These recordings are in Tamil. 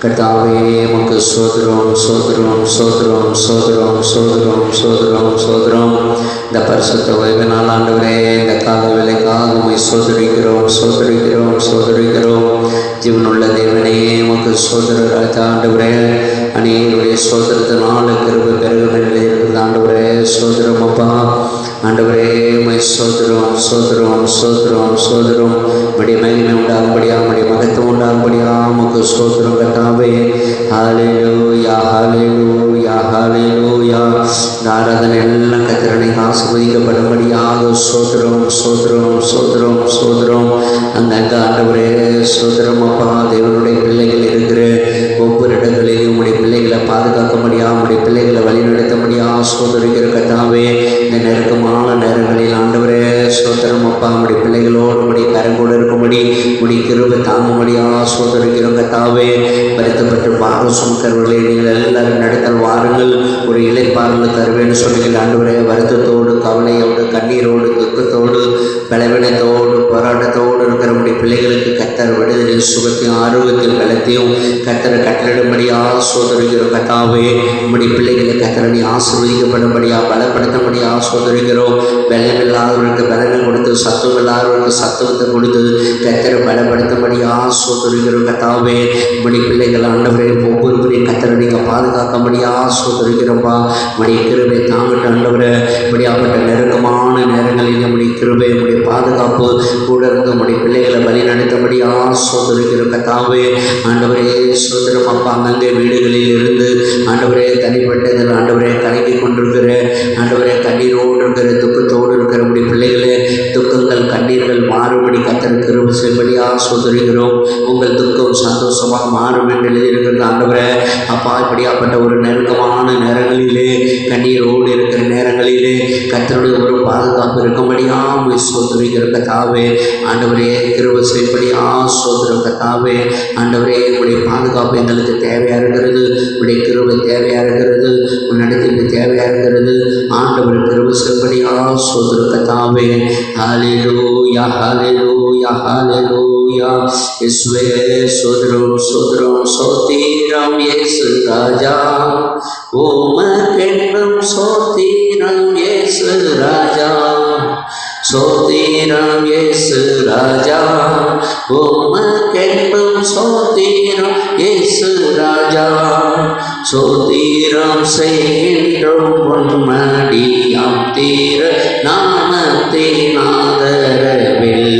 கர்த்தாவே உமக்கு சோதரம் சோதரம் சோதரம் சோதரம் சோதரம் சோதரம் சோதரம். இந்த பரிசுத்த ஓய்வு நாள் ஆண்டவரே, இந்த கால வேலைக்காக உம்மை சோதரிக்கிறோம் சோதரிக்கிறோம் சோதரிக்கிறோம். ஜீவனுள்ள தேவனே உமக்கு சோதர ஆண்டவரே, அநேகருடைய சோதரத்தினால கிருபை பெருகிற நிலை இருக்குது ஆண்டவரே. சோதரம் அப்பா ஆண்டவரே, உம்மை சோதரம் சோதரம் சோதரம் சோதரம். உம்முடைய மகிமை உண்டாகும்படியா, உம்முடைய மகத்துவம் உண்டாகும்படியா உமக்கு சோதரம் கர்த்தாவே. ஹல்லேலூயா ஹல்லேலூயா ஹல்லேலூயா. ஆராதனை எல்லாம் கர்த்தரை ஆசீர்வதிக்கப்படும்படியாக சோதரம் சோதரம் சோதரம் சோதரம். அந்த ஆண்டவரே சோதரம் அப்பா, தேவனுடைய பிள்ளைகள் இருக்கிற ஒவ்வொரு இடங்களிலும் உடைய பிள்ளைகளை பாதுகாக்கும்படியா, உடைய பிள்ளைகளை வழிநடத்தும்படியா சோதரிக்கிற கர்த்தாவே. இந்த நெருக்கமான நேரங்களில் ஆண்டவரே சோதரம் அப்பா, உடைய பிள்ளைகளோடு உடைய கரங்கோடு இருக்கும்படி உடைய கிருபை தாங்கும்படியா சோதரிக்கிறோம் கர்த்தாவே. வருத்தப்பட்டு பாரம் சுமக்கிறவர்களே, நீங்கள் எல்லாரும் நடத்தல் வாருங்கள், ஒரு இலைப்பாறுதல் தருவேன்னு சொன்னீர்கள் ஆண்டவரே. வருத்தத்தோடு கவலையோடு கண்ணீரோடு துக்கத்தோடு பலவீனத்தோடு போராட்டத்தோடு இருக்கிற உடைய பிள்ளைகளுக்கு கர்த்தர் விடுதலை சுகத்தையும் ஆரோக்கியத்தையும் பலத்தையும் கர்த்தரை கட்டளிடும்படியா சோதரிக்கிறோம் கர்த்தாவே. உடைய பிள்ளைகளை கர்த்தரை ஆசீர்வதிக்கப்படும்படியா பலப்படுத்தபடியா சோதரிக்கிறோம். பலமில்லாதவர்களுக்கு பலனை கொடுத்து சத்துவம் இல்லாதவர்களுக்கு சத்துவத்தை கொடுத்து கர்த்தரை பலப்படுத்தபடியா சோதரிக்கிறோம் கர்த்தாவே. உடைய பிள்ளைகள் ஆண்டவரே ஒவ்வொருவரையும் கர்த்தரை நீங்கள் பாதுகாக்கும்படியா சோதரிக்கிறோம்பா. உடைய கிருபை தாங்கிட்டு ஆண்டவரே, இப்படியாப்பட்ட நெருக்கமான நேரங்களில் நம்முடைய கிருபை நம்முடைய பாதுகாப்பு கூட இருந்து நம்முடைய பிள்ளைகளை வழி நடத்தபடியா சோதரிக்கிற கர்த்தாவே. ஆண்டவரே சோதரம் அப்பா, அங்கங்கே வீடுகளில் இருந்து ஆண்டவரே தனிப்பட்டதில் ஆண்டவரே கலங்கி கொண்டிருக்கிற ஆண்டவரே கண்ணீரோடு இருக்கிற துக்கத்தோடு இருக்கிற நம்முடைய பிள்ளைகளே, துக்கங்கள் கண்ணீர்கள் மாறுபடி கர்த்தர் கிருபை செய்யும்படியா சோதரிக்கிறோம். உங்கள் துக்கம் சந்தோஷமாக மாறும் என்று எழுதியிருக்கிறது ஆண்டவரே. அப்பா, இப்படியாப்பட்ட ஒரு நெருக்கமான நேரங்களிலே கண்ணீரோடு இருக்கிற நேரங்களிலே கர்த்தருடைய ஒரு பாதுகாப்பு இருக்கும்படியா சோதரிக்கிற கர்த்தாவே. ஆண்டவரே கிருபை செய்யும்படியா சோதரம் கர்த்தாவே. ஆண்டவரே உடைய பாதுகாப்பு எங்களுக்கு தேவையா இருக்கிறது, உடைய கிருபை தேவையா இருக்கிறது, நடத்திப்பு தேவையா இருக்கிறது. ஆண்டவர் கிருபை செய்யும்படியா சோதரம் கர்த்தாவே. ஹல்லேலூயா ஹல்லேலூயா ஹல்லேலூயா. இயேசுவே சோதரம் சோதரம் சோத்திரம் இயேசு ராஜா. உமக்கென்றும் சோத்திரம் இயேசு ராஜா. சோத்திரம் இயேசு ராஜா. உமக்கென்றும் சோத்திரம் இயேசு ராஜா. சோத்திரம் செய்கின்றோம் பொன்மடியாம் தீர நாமத்தின் ஆதரவில்.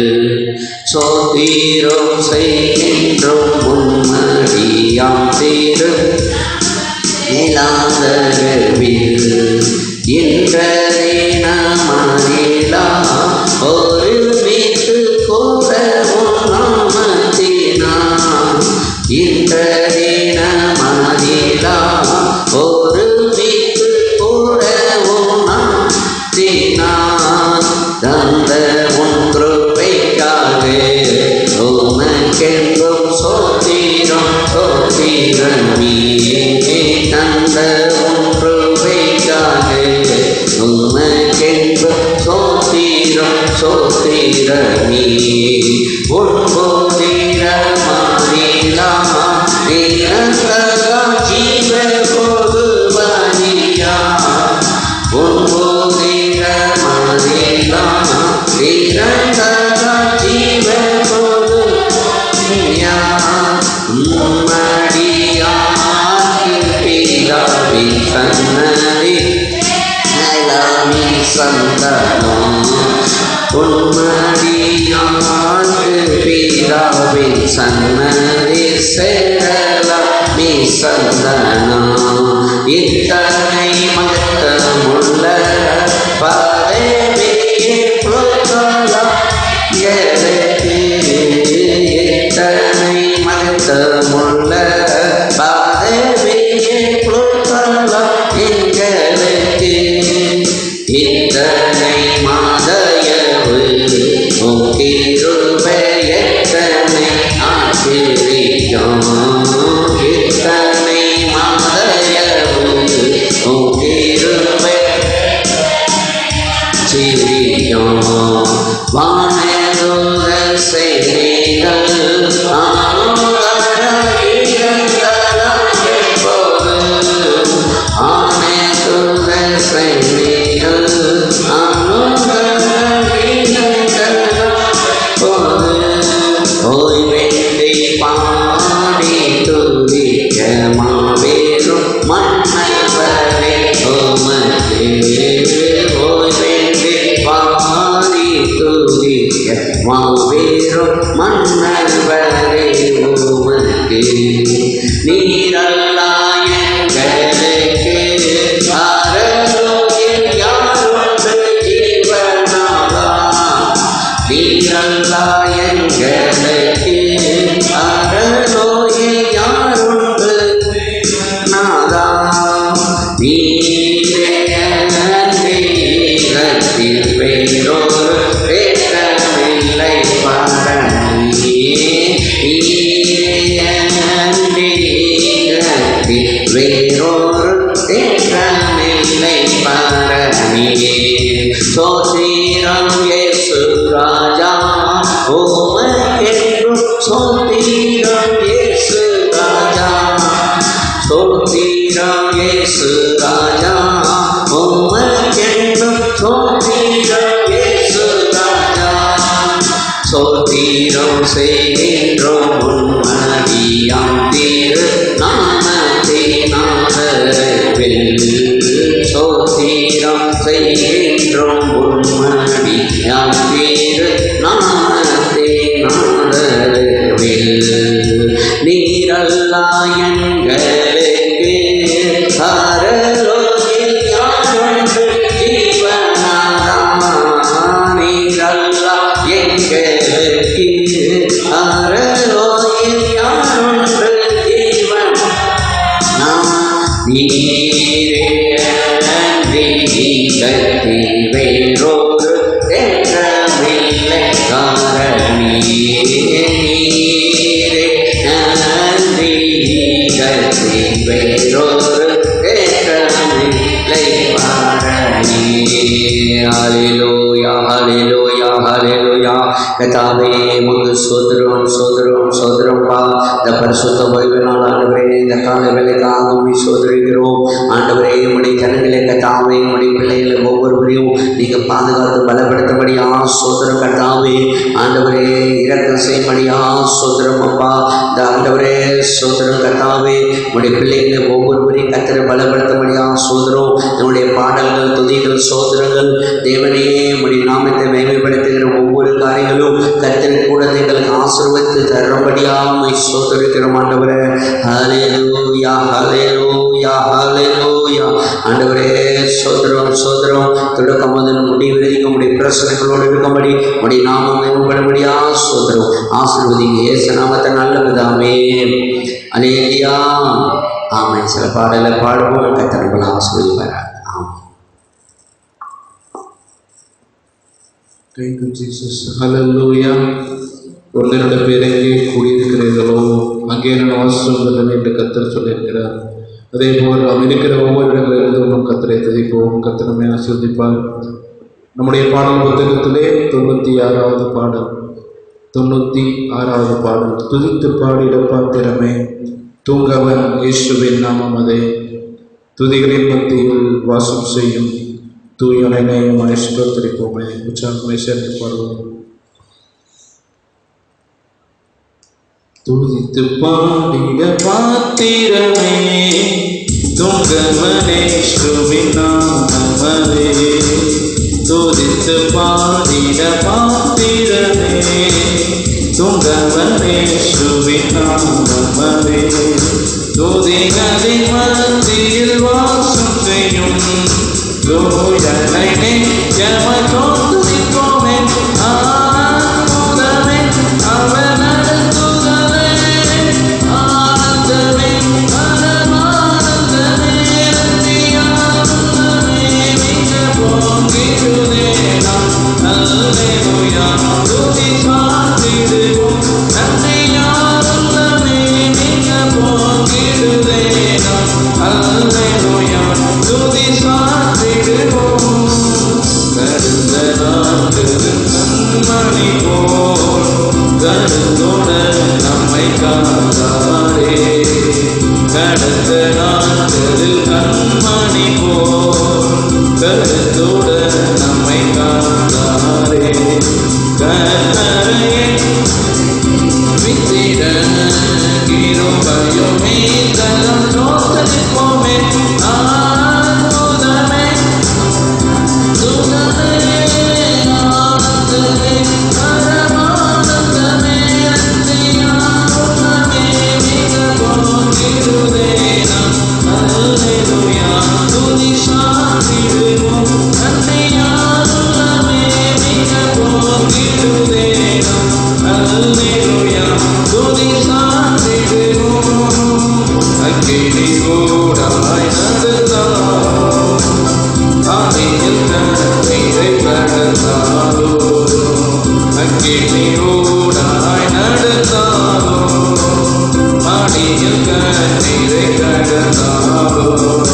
சோத்திரம் செய்கின்றோம் பொன்மடியாம் தீர நிலாதரவில். இன்றே நமரிலா ஒரு மீட்டு கூட நாமத்தினா. இன்றே நமரிலா ஒரு மீட்டு கூட நாமத்தினா. தந்த ஒன்று வைக்காக உமக்கென்றும் சோத்திரம் சோத்திரமீ. தந்த ஒன்று வைக்காக உமக்கென்றும் சோத்திரம் சோத்திரமீ. உன்போதிர மாறிலா ஜீவ போது வலியா. உன்போதிர மாறிலா ஜீவ போது வலியா. உம்மடியா பிதாவின் சன்னதி நலாமி சந்தனம். உன்மடியாண்டு பிதாவின் சன்னதி சேரலாமி சந்தனம். இத்தனை மகத்துவமுள்ள பதவியை கொடுக்கலாம் எனக்கு. இத்தனை மகத்துவமுள்ள பதவியை கொடுக்கலாம் எங்களுக்கு. இத்தனை மாதயவு கிருபை எத்தனை ஆச்சரியம். இத்தனை மாதயவு கிருபை சிரியம். வானதூத செய்திகள் மாவேறும் மன்னவரே உமக்கு. நீரல்லா எங்களுக்கு ஆரோக்கியம் யாருண்டு ஜீவனாதா. நீரல்லா எங்களுக்கு ஆரோக்கியம் யாருண்டு நாதா. நீரே அன்றில் வேறொரு வேறமில்லை பரணி. வேறொரு வேறமில்லை பரணி. சோத்திரம் இயேசு ராஜா உமக்கென்றும் சோத்திரம் இயேசு ராஜா. சோத்திரம் இயேசு ராஜா உமக்கென்றும் சோத்திரம் இயேசு ராஜா. சோத்திரம் செய்கின்றோம் உன்மதியாம் திரு நாமத்தினாதரவில். சோத்திரம் செய்கின்றோம் உன்மதியாம் திரு நாமத்தினாதரவில். நீரல்லா எங்களுக்கு ஆரோக்கியம் யாருண்டு ஜீவனாதா. நீரல்லா எங்களுக்கு ஆரோக்கியம் யாருண்டு ஜீவன். நீரே அன்றி வேறொரு தேற்றமில்லை காரணி. நீரே அன்றி வேறொரு தேற்றமில்லை காரணி. ஹல்லேலூயா ஹல்லேலூயா ஹல்லேலூயா. கர்த்தாவே உமக்கு ஸ்தோத்திரம் ஸ்தோத்திரம் ஸ்தோத்திரம்பா. இந்த பரிசுத்த ஓய்வினால் ஆண்டவரே இந்த கால வேலைக்காக உம்மை ஸ்தோத்திரிக்கிறோம். ஆண்டவரே உம்முடைய ஜனங்களை கர்த்தாவே உம்முடைய பிள்ளைகளை ஒவ்வொருவரையும் நீங்கள் பாதுகாத்து பலப்படுத்தபடியா ஸ்தோத்திரம் கர்த்தாவே. ஆண்டவரே இரக்கம் செய்யும்படியா ஸ்தோத்திரம் அப்பா. இந்த ஆண்டவரே ஸ்தோத்திரம் கர்த்தாவே உம்முடைய பிள்ளைகளை ஒவ்வொருவரையும் கர்த்தரை பலப்படுத்தபடியா ஸ்தோத்திரம். என்னுடைய பாடல்கள் துதிகள் ஸ்தோத்திரங்கள் தேவனே உம்முடைய நாமத்தை மேன்மைப்படுத்துகிற ஒவ்வொரு காரியங்களும் கர்த்தர் கூட எங்களுக்கு ஆசீர்வதித்து தரும்படியா உம்மை ஸ்தோத்திரிக்கிறோம் ஆண்டவரே. ஹல்லேலூயா ஹல்லேலூயா ஹல்லேலூயா. ஆண்டவரே ஸ்தோத்திரம் ஸ்தோத்திரம். தொடக்கம் முதல் முடிவு வரைக்கும் உம்முடைய பிரசனங்களோடு இருக்கும்படி உம்முடைய நாமம் மேம்படும்படியா ஸ்தோத்திரம். ஆசீர்வதிங்க இயேசு நாமத்தை நல்ல பிதாவே. அல்லேலூயா ஆமென். சில பாடலை பாடுவோம். கர்த்தர் உங்களை ஆசீர்வதிப்பார். ஆமென். Thank you, Jesus. Hallelujah. ஒருவரோட பேர் எங்கே கூடியிருக்கிறீர்களோ அங்கே நான் வாசம் என்று கர்த்தர் சொல்லியிருக்கிறார். அதே போல் நாம் இருக்கிற ஒவ்வொரு இடங்களிலும் கர்த்தரை துதிப்போம். கர்த்தர் நம்மை ஆசீர்வதிப்பார். நம்முடைய பாடல் புத்தகத்திலே 96வது பாடல் 96வது பாடல். துதித்து பாடிட பாத்திரமே தூங்கவன் இயேசுவின் நாமம் அதே. துதிகளின் மத்தியில் வாசம் செய்யும் தூயனையும் ஸ்தோத்திரிப்போமே. உற்சாகமே சேர்ந்து பாடுவோம். துதித்து பாடிட பாத்திரமே தூங்கவனே இயேசுவின் நாமமே. துதித்து பாடிட பாத்திரமே தூங்கவனே இயேசுவின் நாமமே. துதிகளின் மத்தியில் அல்லேலூயா துதி சாற்றிடுவோம். கருத்த நாட்டு கண்மணி போல் கருத்துடன் நம்மை காத்தாரே. கடந்த நாட்களில் கண்மணி போல் கருத்துடன் நம்மை காத்தாரே. கர்த்தரையே வித்திட கிருபையும் மீதலும் தோத்தரிப்போமே. ஆனந்தமே சுகமே ஆனந்தமே பரமானந்தமே நன்றியாருமே மிக போற்றிடுதே நாம். அல்லேலூயா துதி சாற்றிடுவோம். நன்றியாருமே மிக போற்றிடுதே நாம். அல்லேலூயா துதி சாற்றிடுவோம். அக்கினி கூடாய் நடந்தாலும் ஆதியில் தண்ணீரை கடந்தாலும். அக்கினி கூடாய் நடந்தாலும் ஆதியில் தண்ணீரை கடந்தாலும்.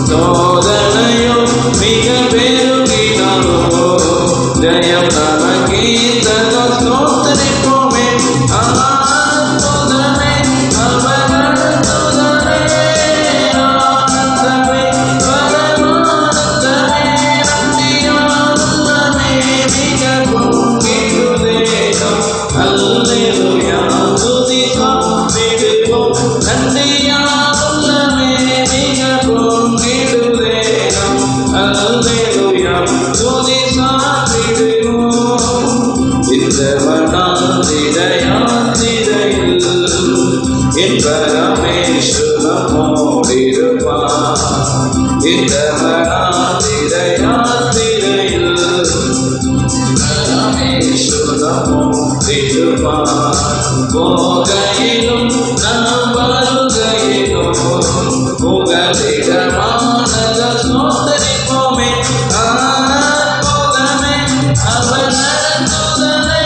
சோதனையோ மிக பெருகினாலோ ஜெயம் நமக்கீந்ததோ ஸ்தோத்திரிப்போமே. ஆனந்தமே அவர் நடத்துதலே ஆனந்தமே பரமானந்தமே நன்றியாருமே மிக பொங்கிடுதே நாம். அல்லேலூயா துதி சாற்றிடுவோம். நன்றியாருமே மிக பொங்கிடுதே நாம். அல்லேலூயா துதி சாற்றிடுவோம். இந்தவனாந்திரையாந்திரையில் என் பரமேஸ்வரமோடிருப்பார். இந்தவனாந்திரையாந்திரையில் பரமேஸ்வரமோடிருப்பார். போகையிலும் நாம் வருகையிலும் புகலிடமானத ஸ்தோத்திரிப்போமே. அற்புதமே அவர் நடத்துதலே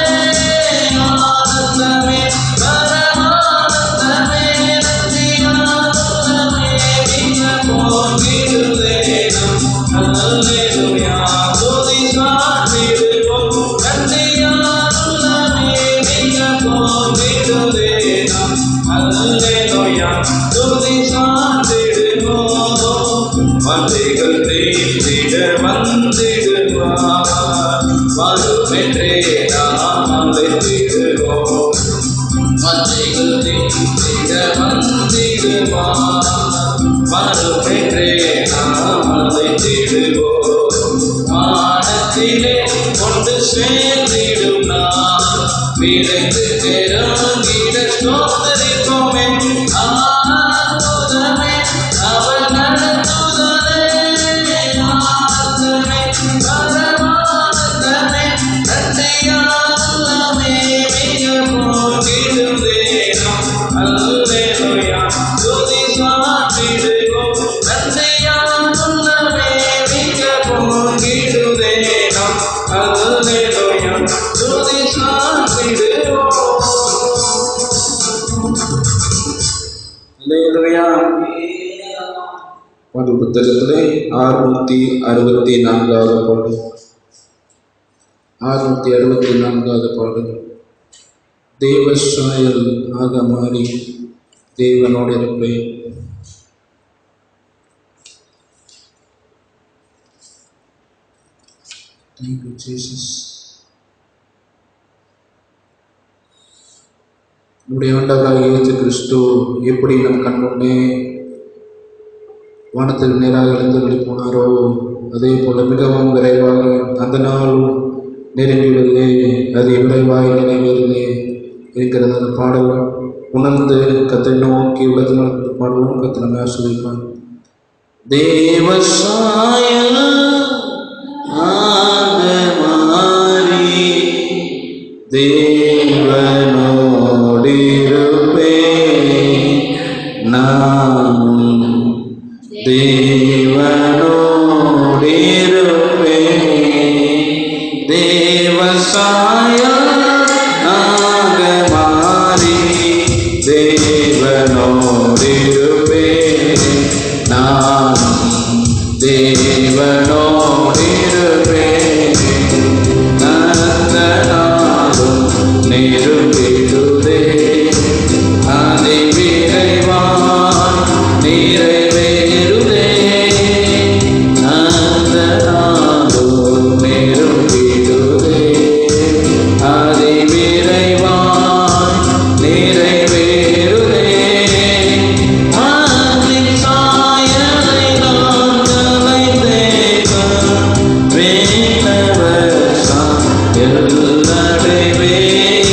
ஆனந்தமே பரமானந்தமே நன்றியாருமே மிக போற்றிடுதே நாம். அல்லேலூயா துதி சாற்றிடுவோம். நன்றியாருமே மிக போற்றிடுதே நாம். அல்லேலூயா துதி சாற்றிடுவோம். மந்தைகள் தேர்ந்திட வந்திடுவார். வருமென்றே நாம் அழைத்திடுவோம். மந்தைகள் தேர்ந்திட வந்திடுவார். வருமென்றே நாம் அழைத்திடுவோம். வானத்திலே கொண்டு சேர்ந்திடும் நாம் விரைந்து நெருங்கிட ஸ்தோத்திரிப்போமே. ஆனந்தமே அவர் நடத்துதலே ஆனந்தமே பரமானந்தமே நன்றியாருமே மிக போற்றிடுதே நாம். அல்லேலூயா துதி சாற்றிடுவோம். நன்றியாருமே மிக போற்றிடுதே நாம். அல்லேலூயா துதி சாற்றிடுவோம். அல்லேலூயா. பாடல் புத்தகத்திலே 664வது பாடல். 664வது பாடல். தேவசாயல் ஆக மாறி தேவனோடு இருப்பேன். Thank you, Jesus. நம்முடைய ஆண்டவராக இயேசு கிறிஸ்து எப்படி நம் கண்முன்னே வானத்தில் நேராக எழுந்தருளி போனாரோ அதே போல மிகவும் விரைவாக அந்த நாள் நெருங்கிவிடுதே, அது விரைவாய் நினைவிலே இருக்கிறது. அந்த பாடல் உணர்ந்து கத்தை நோக்கி உலகம் பாடுவோம். கத்தை நம்ம ஆசிரியப்பான். தேவசாயல் ஆக மாறி தேவனோடிருப்பேன் நான். தேவனோடிருப்பேன். தேவசாயல் ஆக மாறி தேவனோடிருப்பேன் நான் தேவனோடிருப்பேன். அந்த நாளும் நெருங்கிடுதே, அதிவிரைவாய் நிறைவேறுதே. அந்த நாளும் நெருங்கிடுதே, அதிவிரைவாய் நிறைவேறுதே. அதின் சாயலை நான் கலைந்தேன், வேண்டவர் சாயல் அடைவேன்,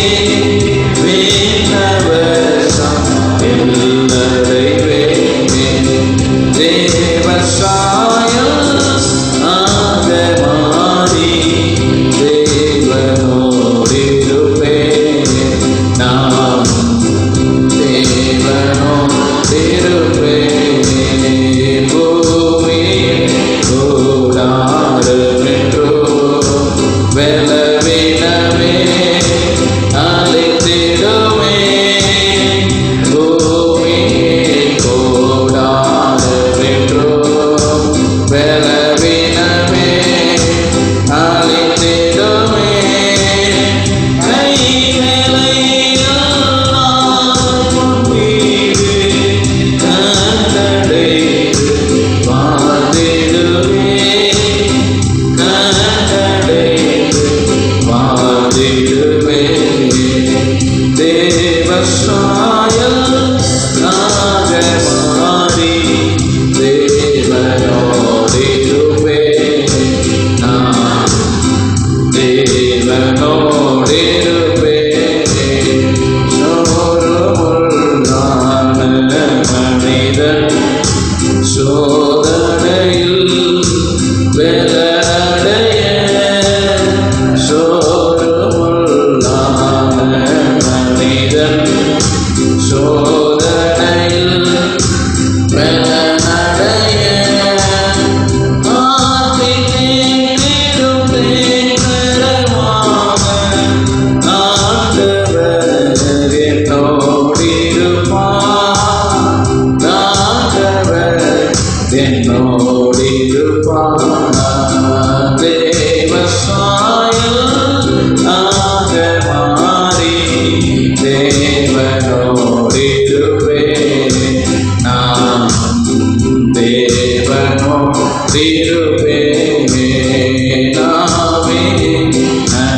வேண்டவர் சாயல் அடைவேன். தேவ சாயல் ஆக மாறி தேவனோடிருப்பேன். நான் தேவனோடிருப்பேன். பூமியில் கூடாரமென்றோ பலவீனமே அழித்திடுமே. பூமியில் கூடாரமென்றோ பலவீனமே அழித்திடுமே. கைகளை எல்லாம் கொண்டீரு, கண்டடைந்து வாழ்ந்திடுவே, கண்டடைந்து வாழ்ந்திடுவே. தேவ சாயல் ஆக மாறி தேவனோடிருப்பேன். நான் தேவனோடிருப்பேன். சோர்வுள்ளான மனிதன் சோதனையில் பலனடைய, சோர்வுள்ளான மனிதன் சோதனையில் பலனடைய. ஆற்றினிடும் தேவரமாக ஆண்டவர் என்னோடிருப்பார், ஆண்டவர் என்னோடிருப்பார். தேவ சாயல் ஆக மாறி தேவனோடிருப்பேன். நான் தேவனோடிருப்பேன். நாமே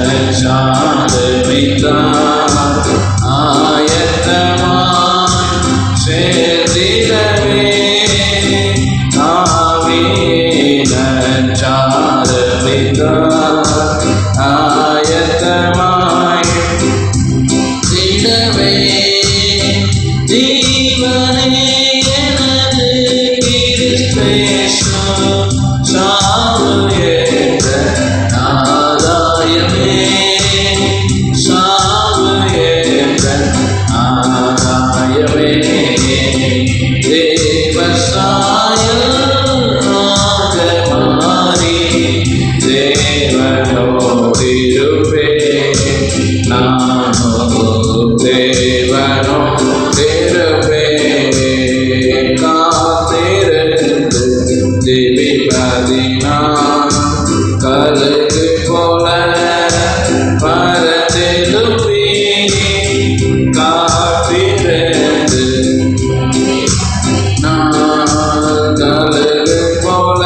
நற்சாதனைத்தார் ஆயத்தமாய் சேர்ந்திடவே. நாமே நற்சாதனைத்தார் ஆயத்தமாய் திடவே. ஜீவனே எனது கிறிஸ்தேசு, சாவு என்ற ஆதாயமே, சாவு என்ற ஆதாயமே. தேவ சாயல் ஆக மாறி தேவனோடிருப்பேன். நானோ தேவனோடிருப்பேன். காத்திருந்து ஜெபிப்பதினால் கழுகு போல பறந்தெழும்பி, காத்திருந்து நான் கழுகு போல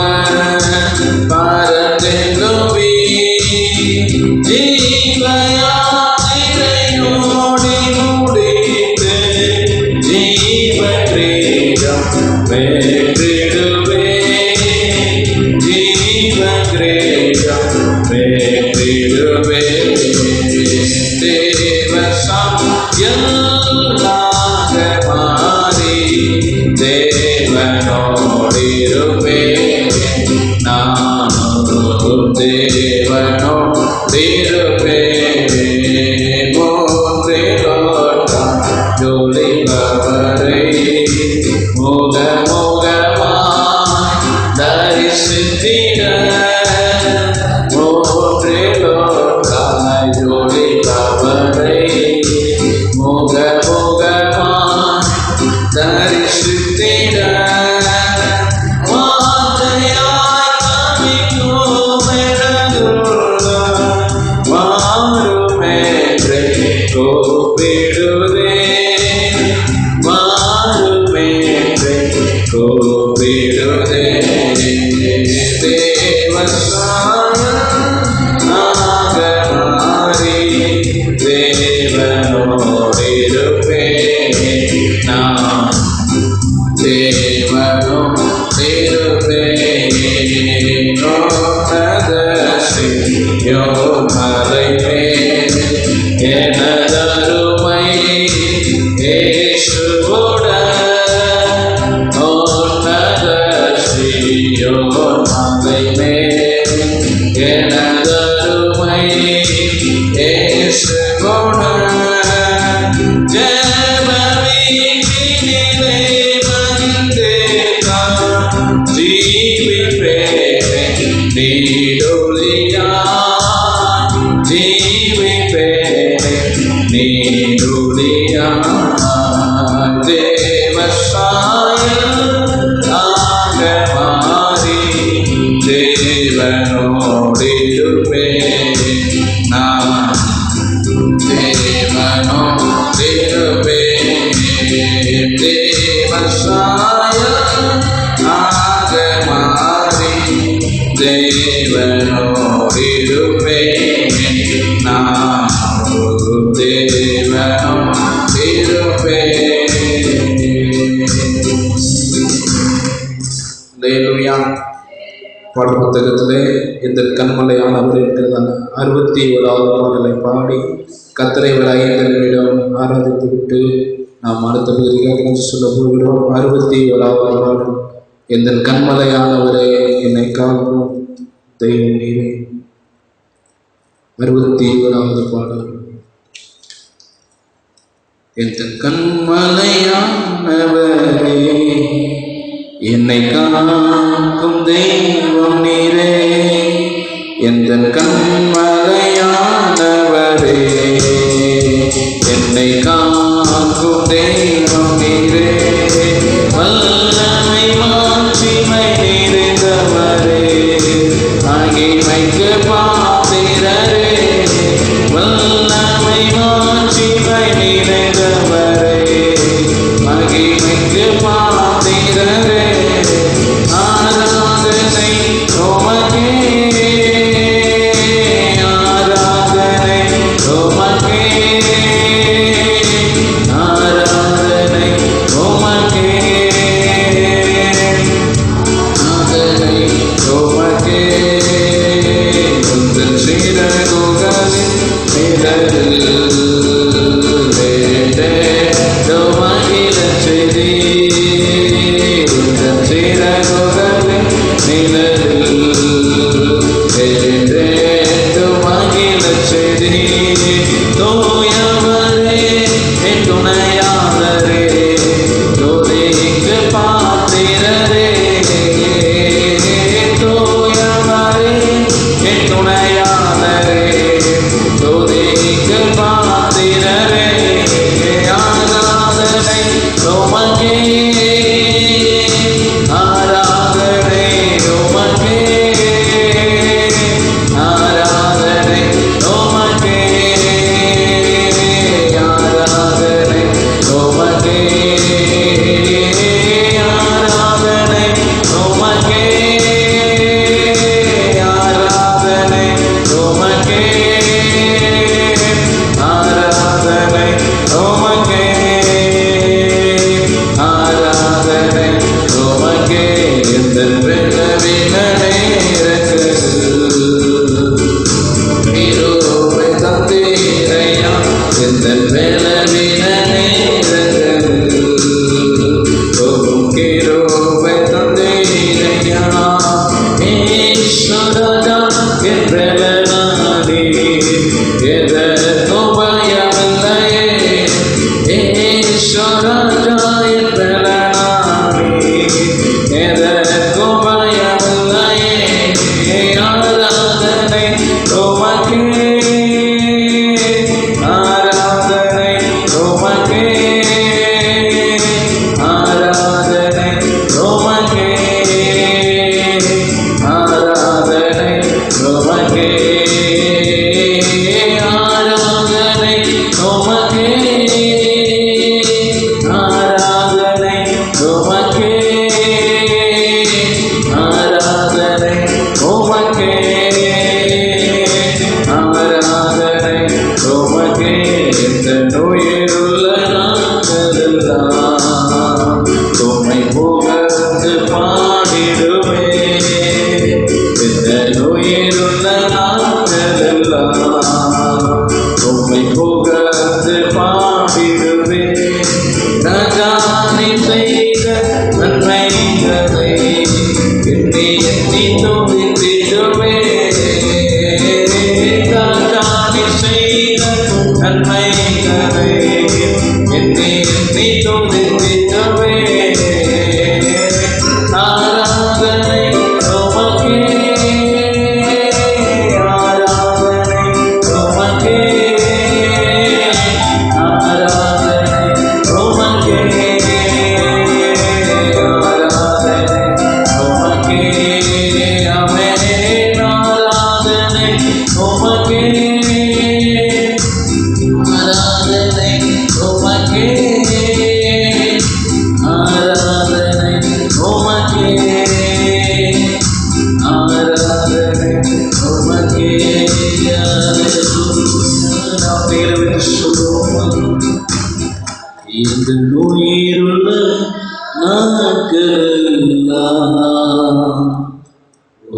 பறந்தெழும்பி, ஜீவயாத்திரையோடி முடித்து ஜீவகிரீடம் வென்றிடுவே, ஜீவகிரீடம் வென்றிடுவே. தேவ சாயல் ஆக மாறி தேவனோடிருப்பேன். நானும் தேவனோடிருப்பேன். மூன்றிலோட்டான் ஜொலிப்பவரை முகமுகமாய் தரிசித்திட, மூன்றிலோட்டாய் ஜொலிப்பவரை முகமுகமாய் தரிசித்திட. பாடல் புத்தகத்திலே இந்த கண்மலையானவர் என்கிறதான 61வது பாடலை பாடி கர்த்தரை ஒரு 5 நிமிடம் ஆராதித்து விட்டு நாம் அடுத்த பகுதியாக சொல்ல போகிறோம். 61வது பாடல். இந்த கண்மலையானவரே என்னை காக்கும் தெய்வம் நீரே. 61வது பாடல். எந்த கண்மலையானவரே என்னை காக்கும் தெய்வம் நீரே. எந்த கண்மலையானவரே என்னை காக்கும் தெய்வம் நீரே. வல்லமை மாட்சிமை நிறைந்தவரே மகிமைக்கு பாத்திரரே. வல்லமை மாட்சிமை நிறைந்தவரே மகிமைக்கு பாத்திரரே. ஆராதனை உமக்கே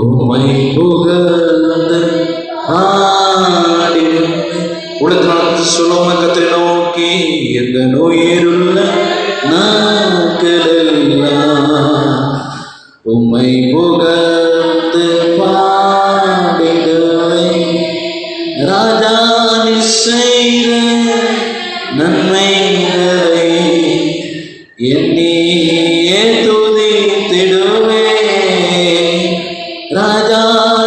உம்மை புகழ்ந்து பாடிடுவேன். உலகத்தில் சொல்லுவோம், கர்த்தரை நோக்கி எந்த நோயிருள்ள நாட்களெல்லாம் உம்மை புகழ்ந்து பாடிடுவேன். ராஜா நீ செய்த நன்மைகளை எண்ணியே துதித்திடுவேன். ராஜா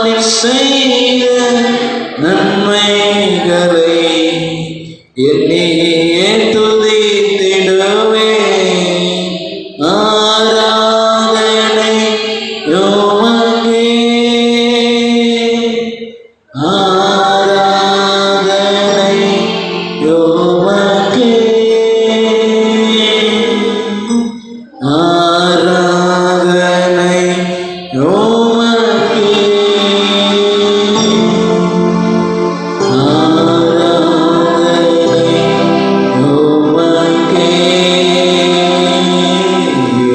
நீ செய்த நன்மைகளை எண்ணியே துதித்திடுவேன். ஆராதனை யோமகே, ஆராதனை யோமகே, ஆராதனை யோமகே, ஆராதனை யோமகே.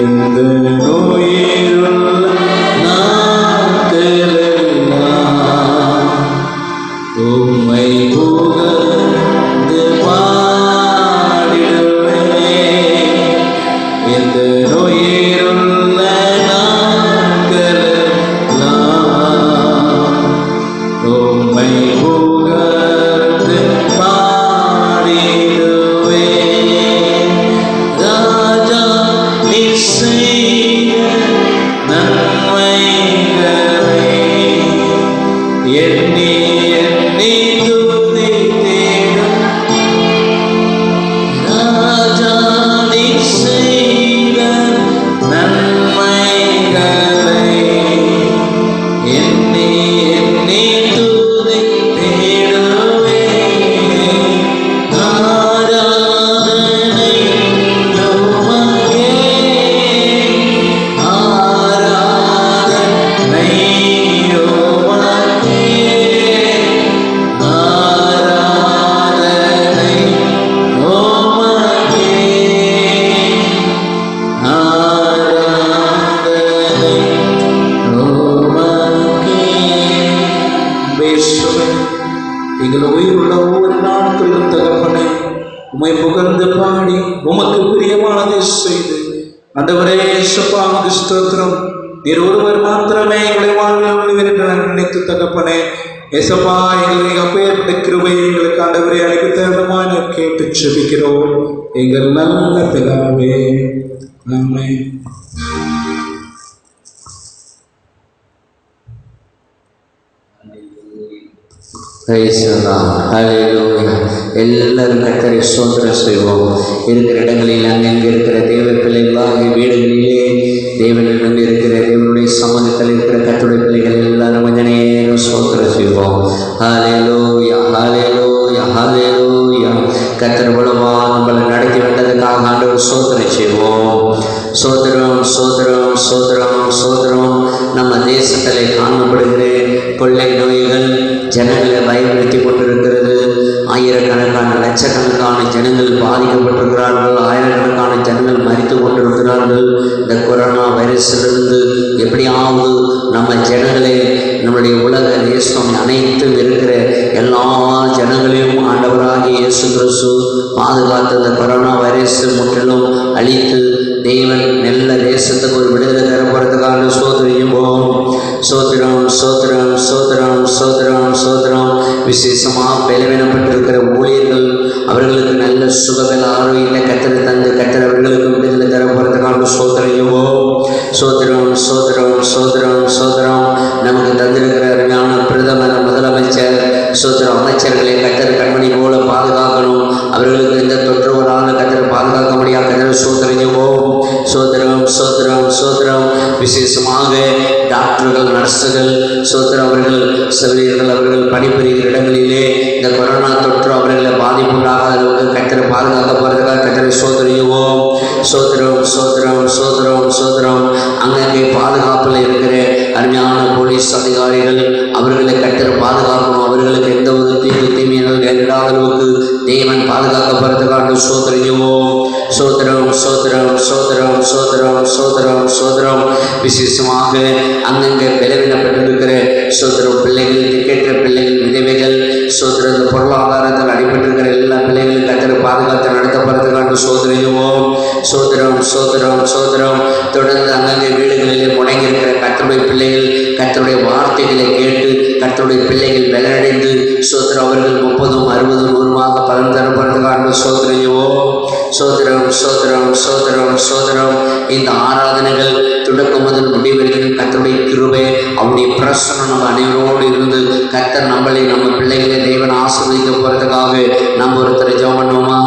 எந்த நோயிருள்ள நாட்களெல்லாம் உம்மை புகழ்ந்து பாடிடுவேன். எந்த நோயிருள்ள நாட்களெல்லாம் உம்மை புகழ்ந்து பாடிடுவேன். ராஜா நீ செய்த நன்மைகளை எண்ணி எண்ணி துதித்திடும். ராஜா நீ செய்த நன்மைகளை எண்ணி எண்ணி துதித்திடுவேன். ஆராதனை உமக்கே, ஆராதனை உமக்கே, ஆராதனை உமக்கே, ஆராதனை உமக்கே. இயேசுவே, எங்கள் உயிருள்ள ஒவ்வொரு நாட்களிலும் தகப்பனே உம்மை புகழ்ந்து பாடி உமக்கு பிரியமானதை செய்து ஆண்டவரே இயேசுப்பா உமக்கு ஸ்தோத்திரம். நீர் ஒருவர் மாத்திரமே எங்களை வாழ்வில் ஒளிவர் என்று நான் நினைத்து தகப்பனே இயேசுப்பா எங்களை அப்பேற்பட்ட கிருபை எங்களுக்கு ஆண்டவரே அழைப்பு தேவமான கேட்டு செபிக்கிறோம் எங்கள் நல்ல பிதாவே. ஆமென். Praise the Lord. Hallelujah. எல்லாரும் கர்த்தரை ஸ்தோத்திரம் செய்வோம். இருக்கிற இடங்களில் அங்கங்கே இருக்கிற தேவ பிள்ளைகளாகிய வீடுகளிலே தேவனிடம் இருக்கிற தேவனுடைய சமூகத்தில் இருக்கிற கர்த்தருடைய பிள்ளைகள் எல்லாரும் கொஞ்ச நேரம் ஸ்தோத்திரம் செய்வோம். ஹalleluya, ஹalleluya, ஹalleluya. கர்த்தர் மூலமா நம்மளை நடத்தி வந்ததுக்காக ஆண்டவர் ஸ்தோத்திரம் செய்வோம். சோதரம் சோதரம் சோதரம் சோதரம். நம்ம தேசத்திலே காணப்படுகிற கொள்ளை நோய்கள் ஜனங்களை பயமுறுத்தி கொண்டிருக்கிறது. ஆயிரக்கணக்கான லட்சக்கணக்கான ஜனங்கள் பாதிக்கப்பட்டிருக்கிறார்கள். ஆயிரக்கணக்கான ஜனங்கள் மரித்து கொண்டிருக்கிறார்கள். இந்த கொரோனா வைரஸிலிருந்து எப்படியாவது நம்ம ஜனங்களே, நம்முடைய உலக தேசம் அனைத்தும் இருக்கிற எல்லா ஜனங்களையும் ஆண்டவராகிய இயேசு கிறிஸ்து பாதுகாத்து இந்த கொரோனா வைரஸ் முற்றிலும் அழித்து தேவன் நல்ல தேசத்துக்கு ஒரு விடுதலை தரப்படுறதுக்கான சோதனையுவோம். சோதரம் சோதரம் சோதரம் சோதரம் சோதரம். விசேஷமாக பலவீனப்பட்டிருக்கிற ஊழியர்கள், அவர்களுக்கு நல்ல சுகபல ஆரோக்கியத்தை கத்தரை தந்து கத்தர் அவர்களுக்கு விடுதலை தரப்படுறதுக்கான சோதனையுவோம். சோதரம் சோதரம் சோதரம் சோதரம். நமக்கு தந்திருக்கிற அருமையான பிரதமர், முதலமைச்சர், சோதரம் அமைச்சர்களை கத்தர் கண்மணி போல பாதுகாக்கணும். அவர்களுக்கு எந்த தொற்று வராத கத்தர் பாதுகாக்க முடியாத கத்தர் சோதனையுவோம். சோதரம் சோதரம் சோதரம். விசேஷமாக டாக்டர்கள், நர்ஸுகள், சோதரம் அவர்கள் செவிலியர்கள் அவர்கள் பணிபுரிகிற இடங்களிலே இந்த கொரோனா தொற்று அவர்களை பாதிப்புண்டாகாத அளவுக்கு கத்தரை பாதுகாக்கப்படுறதுக்காக கத்தரை சோதனையுவோம். சோதரம் சோதரம் சோதரம் சோதரம். அங்கங்கே பாதுகாப்பில் இருக்கிற அருமையான போலீஸ் அதிகாரிகள், அவர்களை கத்தரை பாதுகாக்கணும். அவர்களுக்கு எந்த ஒரு தீமையினால் நேரிடாத அளவுக்கு தேவன் பாதுகாக்கப்படுறதுக்காக சோதனையுவோம். சோதரம் சோதரம் சோதரம் சோதரம் சோதரம் சோதரம். விசேஷமாக அங்கங்கே பலவீனப்பட்டிருக்கிற சோதரம் பிள்ளைகள், திக்கற்ற பிள்ளைகள், விதவைகள், சோதரம் இந்த பொருளாதாரத்தில் அடிபட்டிருக்கிற எல்லா பிள்ளைகளும் கத்தரை பாதுகாத்து நடத்தப்படுறதுக்காக சோதனையுவோம். சோதரம் சோதரம் சோதரம். தொடர்ந்து அங்கங்கே வீடுகளிலே முடங்கியிருக்கிற கத்தருடைய பிள்ளைகள் கத்தருடைய வார்த்தைகளை கேட்டு கத்தருடைய பிள்ளைகள் பலனடைந்து சோதரம் அவர்கள் 30, 60, 100 பலன் தரப்படுறதுக்காக சோதனையுவோம். சோதரம் சோதரம் சோதரம் சோதரம். இந்த ஆராதனைகள் தொடக்கம் முதல் முடிவெடுக்கும் கத்தருடைய கிருபை, அவருடைய பிரசனம் நம்ம அனைவரோடு இருந்து கத்தர் நம்மளை, நம்ம பிள்ளைகளை தேவன் ஆசீர்வதிக்க போறதுக்காக நம்ம ஒருத்தரை ஜெபம் பண்ணுவோமா?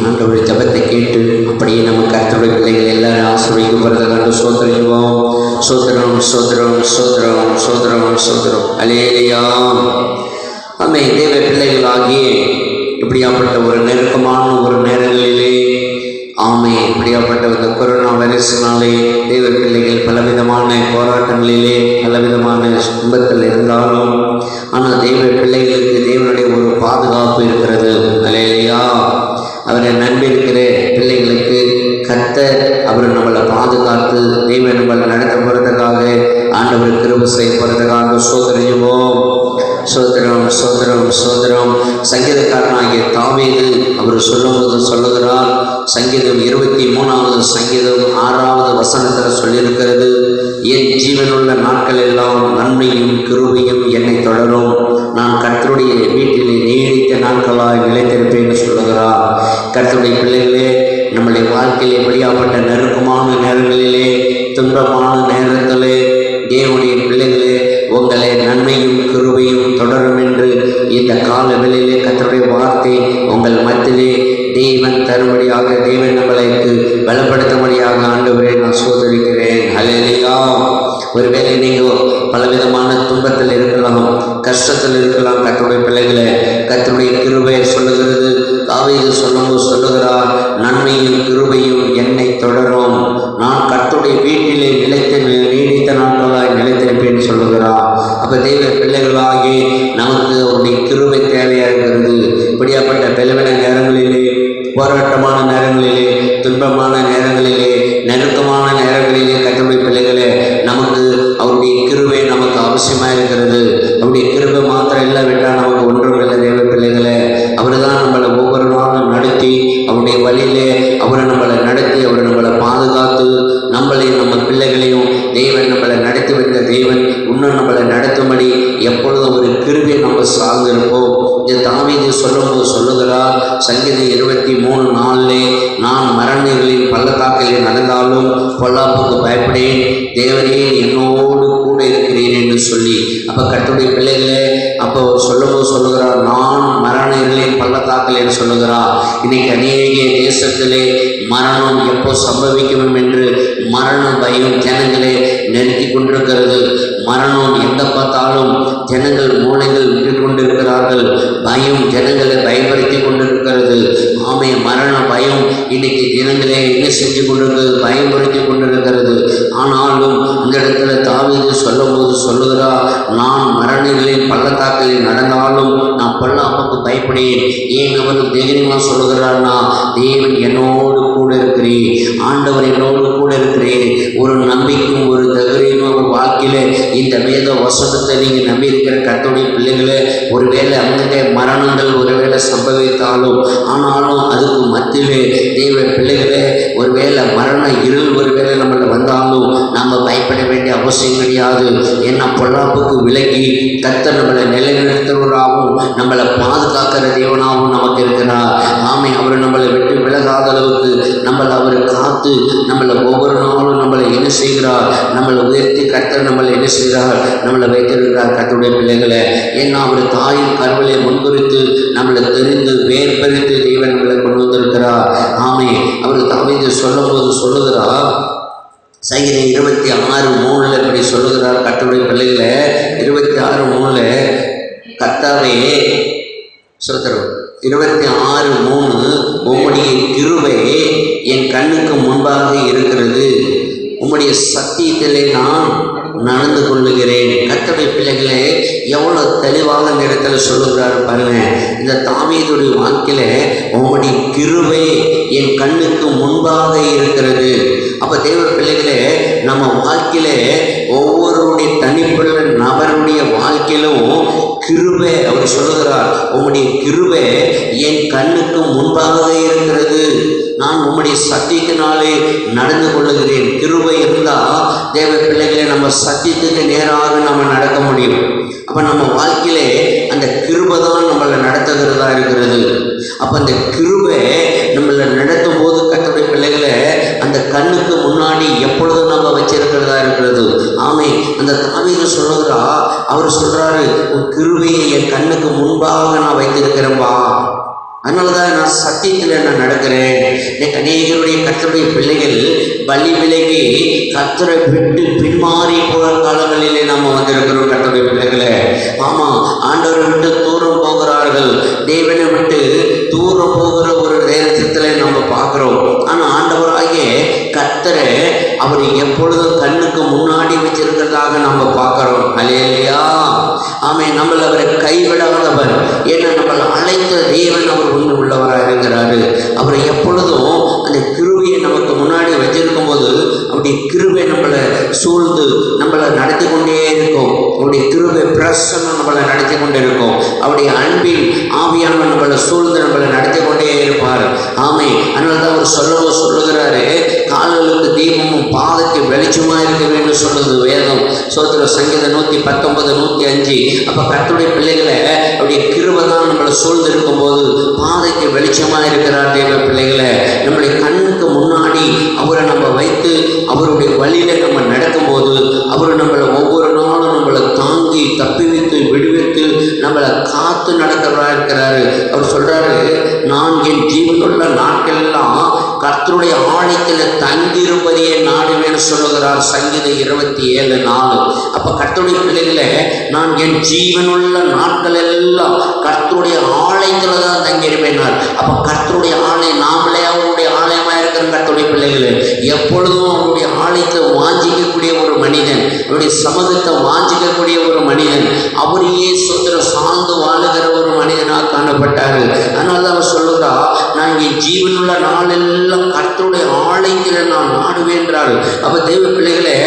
ஆண்டவருடைய ஜபத்தை கேட்டு அப்படியே நம்ம கர்த்தருடைய பிள்ளைகள் எல்லாரும் ஆசீர்வதிக்கப்படுறதை கண்டு சோதரிவோம். சோதரம் சோதரம் சோதரம் சோதரம் சோதரம். அல்லேலூயா. ஆமே. தேவ பிள்ளைகளாகி இப்படியாப்பட்ட ஒரு நெருக்கமான ஒரு நேரங்களிலே ஆமே இப்படியாப்பட்ட இந்த கொரோனா வைரஸினாலே தேவ பிள்ளைகள் பலவிதமான போராட்டங்களிலே பலவிதமான துன்பத்தில் இருந்தாலும் ஆனால் தேவ பிள்ளைகளுக்கு தேவனுடைய ஒரு பாதுகாப்பு இருக்கிறது. அல்லேலூயா. அவரை நம்பியிருக்கிற பிள்ளைகளுக்கு கர்த்தர் அவர் நம்மளை பாதுகாத்து தெய்வம் நம்மளை நடத்த போகிறதுக்காக ஆண்டவர் கிருபை செய்ய போகிறதுக்காக சோதரியுவோம். சோதரம் சோதரம் சோதரம். சங்கீதக்காரனாகிய தாவீது அவர் சொல்லும்போது சொல்லுகிறார், சங்கீதம் 23வது சங்கீதம் 6வது வசனத்தில் சொல்லியிருக்கிறது, என் ஜீவனுள்ள நாட்கள் எல்லாம் நன்மையும் கிருபையும் என்னை தொடரும், நான் கர்த்தருடைய வீட்டிலே நீடித்த நாட்களாய் நிலைத்திருப்பேன்னு சொல்லுகிறார். கர்த்தருடைய பிள்ளைகளே, நம்முடைய வாழ்க்கையில் எப்படியாப்பட்ட நெருக்கமான நேரங்களிலே, துன்பமான நேரத்திலே தேவனுடைய பிள்ளைகளே உங்களை நன்மையும் கிருபையும் தொடரும் என்று இந்த கால வேளையிலே கர்த்தருடைய வார்த்தை உங்கள் மத்தியிலே தேவன் தரும்படியாக, தேவன் நம்மளுக்கு பலப்படுத்தும்படியாக ஆண்டவரே நான் சோதரிக்கிறேன். அல்லேலூயா. ஒருவேளை நீங்கள் பலவிதமான துன்பத்தில் இருக்கலாம், கஷ்டத்தில் இருக்கலாம். கர்த்தருடைய பிள்ளைகளே, கர்த்தருடைய கிருபை சொல்லுகிறது, தாவீது சொல்லுகிறார், நன்மையும் கிருபையும் என்னை தொடரும், நான் கர்த்தருடைய வீட்டிலே நீடித்த நாட்களாய் நிலைத்திருப்பேன் சொல்லுகிறார். அப்போ தெய்வ பிள்ளைகளாகி நமக்கு அவருடைய கிருபை தேவையாக இருக்கிறது. இப்படியாப்பட்ட பலவின நேரங்களிலே, போராட்டமான நேரங்களிலே, துன்பமான நேரங்களிலே, நெருக்கமான நேரங்களிலே கர்த்தருடைய பிள்ளைகளே நமக்கு அவருடைய கிருபை நமக்கு அவசியமாக இருக்கிறது. அவருடைய கிருபை மாத்திரம் இல்லாவிட்டால் நமக்கு ஒன்றும் இல்லை. தேவ பிள்ளைகளே, அவர் தான் நம்மளை ஒவ்வொரு நாளும் நடத்தி அவருடைய வழியிலே அவரை நம்மளை நடத்தி அவரை நம்மளை பாதுகாத்து நம்மளையும் நம்ம பிள்ளைகளையும் தேவன் நம்மளை நடத்தி வந்த தேவன் இன்னும் நம்மளை நடத்தும்படி எப்பொழுதும் ஒரு கிருபையை நம்ம சார்ந்திருப்போம். இந்த தாவீது சொல்லும்போது சொல்லுகிறார், சங்கீதம் 23:4, நான் மரணங்களின் பள்ளத்தாக்கிலே நடந்தாலும் பொல்லாப்புக்கு பயப்படேன், தேவனே என்னோடு கூட இருக்கிறேன் என்று சொல்லி. அப்போ கர்த்தருடைய பிள்ளைகளே, அப்போ சொல்லும்போது சொல்லுகிறார், நான் மரணங்களின் பள்ளத்தாக்கில் என்று சொல்லுகிறார். இன்னைக்கு அநேக தேசத்திலே மரணம் எப்போ சம்பவிக்கும் என்று மரண பயம் ஜனங்களே நெருக்கி கொண்டிருக்கிறது. மரணம் எங்க பார்த்தாலும் ஜனங்கள் மூளைகள் விட்டு கொண்டிருக்கிறார்கள். பயம் ஜனங்களை பயப்படுத்தி கொண்டிருக்கிறது. ஆமே, மரண பயம் இன்னைக்கு ஜனங்களை என்ன செஞ்சு கொண்டிருக்கிறது? பயன்படுத்தி கொண்டிருக்கிறது. ஆனாலும் இந்த இடத்துல தாவீது சொல்லும் போது சொல்லுகிறார், நான் மரணிகளின் பள்ளத்தாக்களில் நடந்தாலும் நான் பொல்லாப்புக்கு பயப்படேன். ஏன் அவர் தைரியமாக சொல்லுகிறார்னா, தேவன் என்னோடு கூட இருக்கிறேன், ஆண்டவர் என்னோடு கூட இருக்கிறேன். ஒரு நம்பிக்கையும் ஒரு தைரியமும் ஒரு வாழ்க்கையில இந்த வேத வசனத்தை நீங்க நம்பி இருக்கிற கர்த்தருடைய பிள்ளைகளே, ஒருவேளை அங்கே மரணங்கள் ஒருவேளை சம்பவித்தாலும், ஆனாலும் அதுக்கு மத்தியிலே தேவ பிள்ளைகளே, ஒருவேளை மரண இருள் ஒருவேளை நம்மள வந்தாலும் நம்ம பயப்பட வேண்டிய அவசியம் கிடையாது. ஏன்னா பொல்லாப்புக்கு விலகி கர்த்தர் நம்மளை நிலைநிறுத்துவராகவும் நம்மளை பாதுகாக்கிற தேவனாகவும் நமக்கு இருக்கிறார். ஆமே, அவர் நம்மளை விட்டு விலகாத அளவுக்கு நம்மளை அவர் காத்து நம்மளை ஒவ்வொரு நாளும் நம்மளை என்ன செய்கிறார்? நம்மளை உயர்த்தி கர்த்தர் நம்மளை என்ன செய்கிறார்? நம்மளை வைத்திருக்கிறார் கர்த்தருடைய பிள்ளைகளை. ஏன்னா அவர் தாயின் கருவலை முன்குறித்து நம்மளை தெரிந்து வேர் பறித்து தேவன் நம்மளை கொண்டு வந்திருக்கிறார். ஆமே, அவர் தாவீது சொல்லும் போது சொல்லுகிறார், சங்கீதம் 26:3 இப்படி சொல்லுகிறார் கர்த்தருடைய பிள்ளைகளை. 26:3 கர்த்தாவே சொல்லுகிறோம். 26:3 உம்முடைய கிருபை என் கண்ணுக்கு முன்பாக இருக்கிறது, உம்முடைய சத்தியத்திலே நான் நடந்து கொள்ளுகிறேன். கர்த்தருடைய பிள்ளைகளே, எவ்வளோ தெளிவாக இந்த இடத்துல சொல்லுகிறாரு பாருங்க. இந்த தாவீதுடைய வாழ்க்கையில உம்முடைய கிருபை என் கண்ணுக்கு முன்பாக இருக்கிறது. அப்ப தேவ பிள்ளைகளே, நம்ம வாழ்க்கையில ஒவ்வொருடைய தனிப்பட்ட நபருடைய வாழ்க்கையிலும் கிருபை, அவர் சொல்லுகிறார், உம்முடைய கிருபை என் கண்ணுக்கு முன்பாக இருக்கிறது, நான் உம்முடைய சத்தியத்தினாலே நடந்து கொள்ளுகிறேன். கிருபை இருந்தால் தேவ பிள்ளைகளே நம்ம சத்தியத்துக்கு நேராக நம்ம நடக்க முடியும். அப்போ நம்ம வாழ்க்கையிலே அந்த கிருபை தான் நம்மளை நடத்துகிறதா இருக்கிறது. அப்போ அந்த கிருபை நம்மளை நடத்தும் போது கர்த்தருடைய பிள்ளைகளை அந்த கண்ணுக்கு முன்னாடி எப்பொழுதும் நம்ம வச்சிருக்கிறதா இருக்கிறது. ஆமே, அந்த தாவீது சொல்லுகிறா, அவர் சொல்றாரு, உன் கிருபையை என் கண்ணுக்கு முன்பாக நான் வைத்திருக்கிறேன்பா, அதனாலதான் நான் சத்தியத்தில் நான் நடக்கிறேன். இன்னைக்கு அநேகருடைய கர்த்தருடைய பிள்ளைகள் பலி விலகி கர்த்தரை விட்டு பின்மாறி போற காலங்களிலே நாம வந்திருக்கிறோம் கர்த்தருடைய பிள்ளைகளே. ஆமா, ஆண்டவரை விட்டு தூரம் போகிறார்கள், தேவனை விட்டு தூரம் போகிற ஒரு நேரத்துல நம்ம பார்க்கிறோம். ஆனா ஆண்டவராகிய கர்த்தரை அவர் எப்பொழுதும் கண்ணுக்கு முன்னாடி வச்சிருக்கிறதாக நம்ம பார்க்கிறோம். அல்லேலூயா. ஆமே, நம்மள அவரை கைவிடாதவர். ஏன்னா நம்மளை அழைத்த தேவன் அவர் உண்மை உள்ளவராக இருக்கிறாரு. அவரை எப்பொழுதும் அந்த கிருபையை நமக்கு முன்னாடி வச்சிருக்கும் போது அவருடைய கிருபை நம்மளை சூழ்ந்து நம்மளை நடத்தி கொண்டே இருக்கும். அவருடைய கிருபை பிரசன்னம் நம்மளை நடத்தி கொண்டே இருக்கும். அவருடைய அன்பில் ஆவியானவர் நம்மளை சூழ்ந்து நம்மளை நடத்தி கொண்டே இருப்பார். ஆமே, அதனால தான் அவர் சொல்லுகிறாரு, கால்களுக்கு தீபமும் பாதைக்கு வெளிச்சமா இருக்க வேண்டும் சொல்லுது வேதம். சோத்திர சங்கீதம் 119, 105. அப்ப கர்த்தருடைய பிள்ளைகளை அவருடைய கிருபை தான் நம்மளை சூழ்ந்து இருக்கும் போது பாதைக்கு வெளிச்சமா இருக்கிறார். தேவ பிள்ளைகளை நம்முடைய கண்ணுக்கு முன்னாடி அவரை நம்ம வைத்து அவருடைய வழியில நம்ம நடக்கும் போது அவர் நம்மளை ஒவ்வொரு நாளும் நம்மளை தாங்கி தப்பி வைத்து விடுவித்து நம்மளை காத்து நடக்கிறவரா இருக்கிறாரு. அவர் சொல்றாரு, நான் என் ஜீவனுள்ள நாட்கள் எல்லாம் கர்த்தருடைய ஆலயத்தில் தங்கியிருப்பதையே நாடுவேன்னு சொல்லுகிறார். சங்கீதம் 27:4. அப்ப கர்த்தருடைய பிள்ளைகளை நான் என் ஜீவனுள்ள நாட்கள் எல்லாம் கர்த்தருடைய ஆலயத்துல தான் தங்கியிருப்பேனார். அப்ப கர்த்தருடைய ஆலயம், நாமளே அவருடைய ஆலயமா இருக்கிற கர்த்தருடைய பிள்ளைகளை எப்பொழுதும் அவருடைய ஆலயத்தை வாஞ்சிக்கக்கூடிய ஒரு மனிதன், அவருடைய சமூகத்தை வாஞ்சிக்கக்கூடிய ஒரு மனிதன், அவரையே சுதந்திரம் சார்ந்து வாழுகிற ஒரு மனிதனாக காணப்பட்டாரு. அதனால அவர் சொல்லுறா, நான் என் ஜீவனுள்ள நாளெல்லாம் கர்த்தருடைய ஆலயத்தில் நான் நாடுவேன்றாரு. அப்ப தேவ பிள்ளைகளே,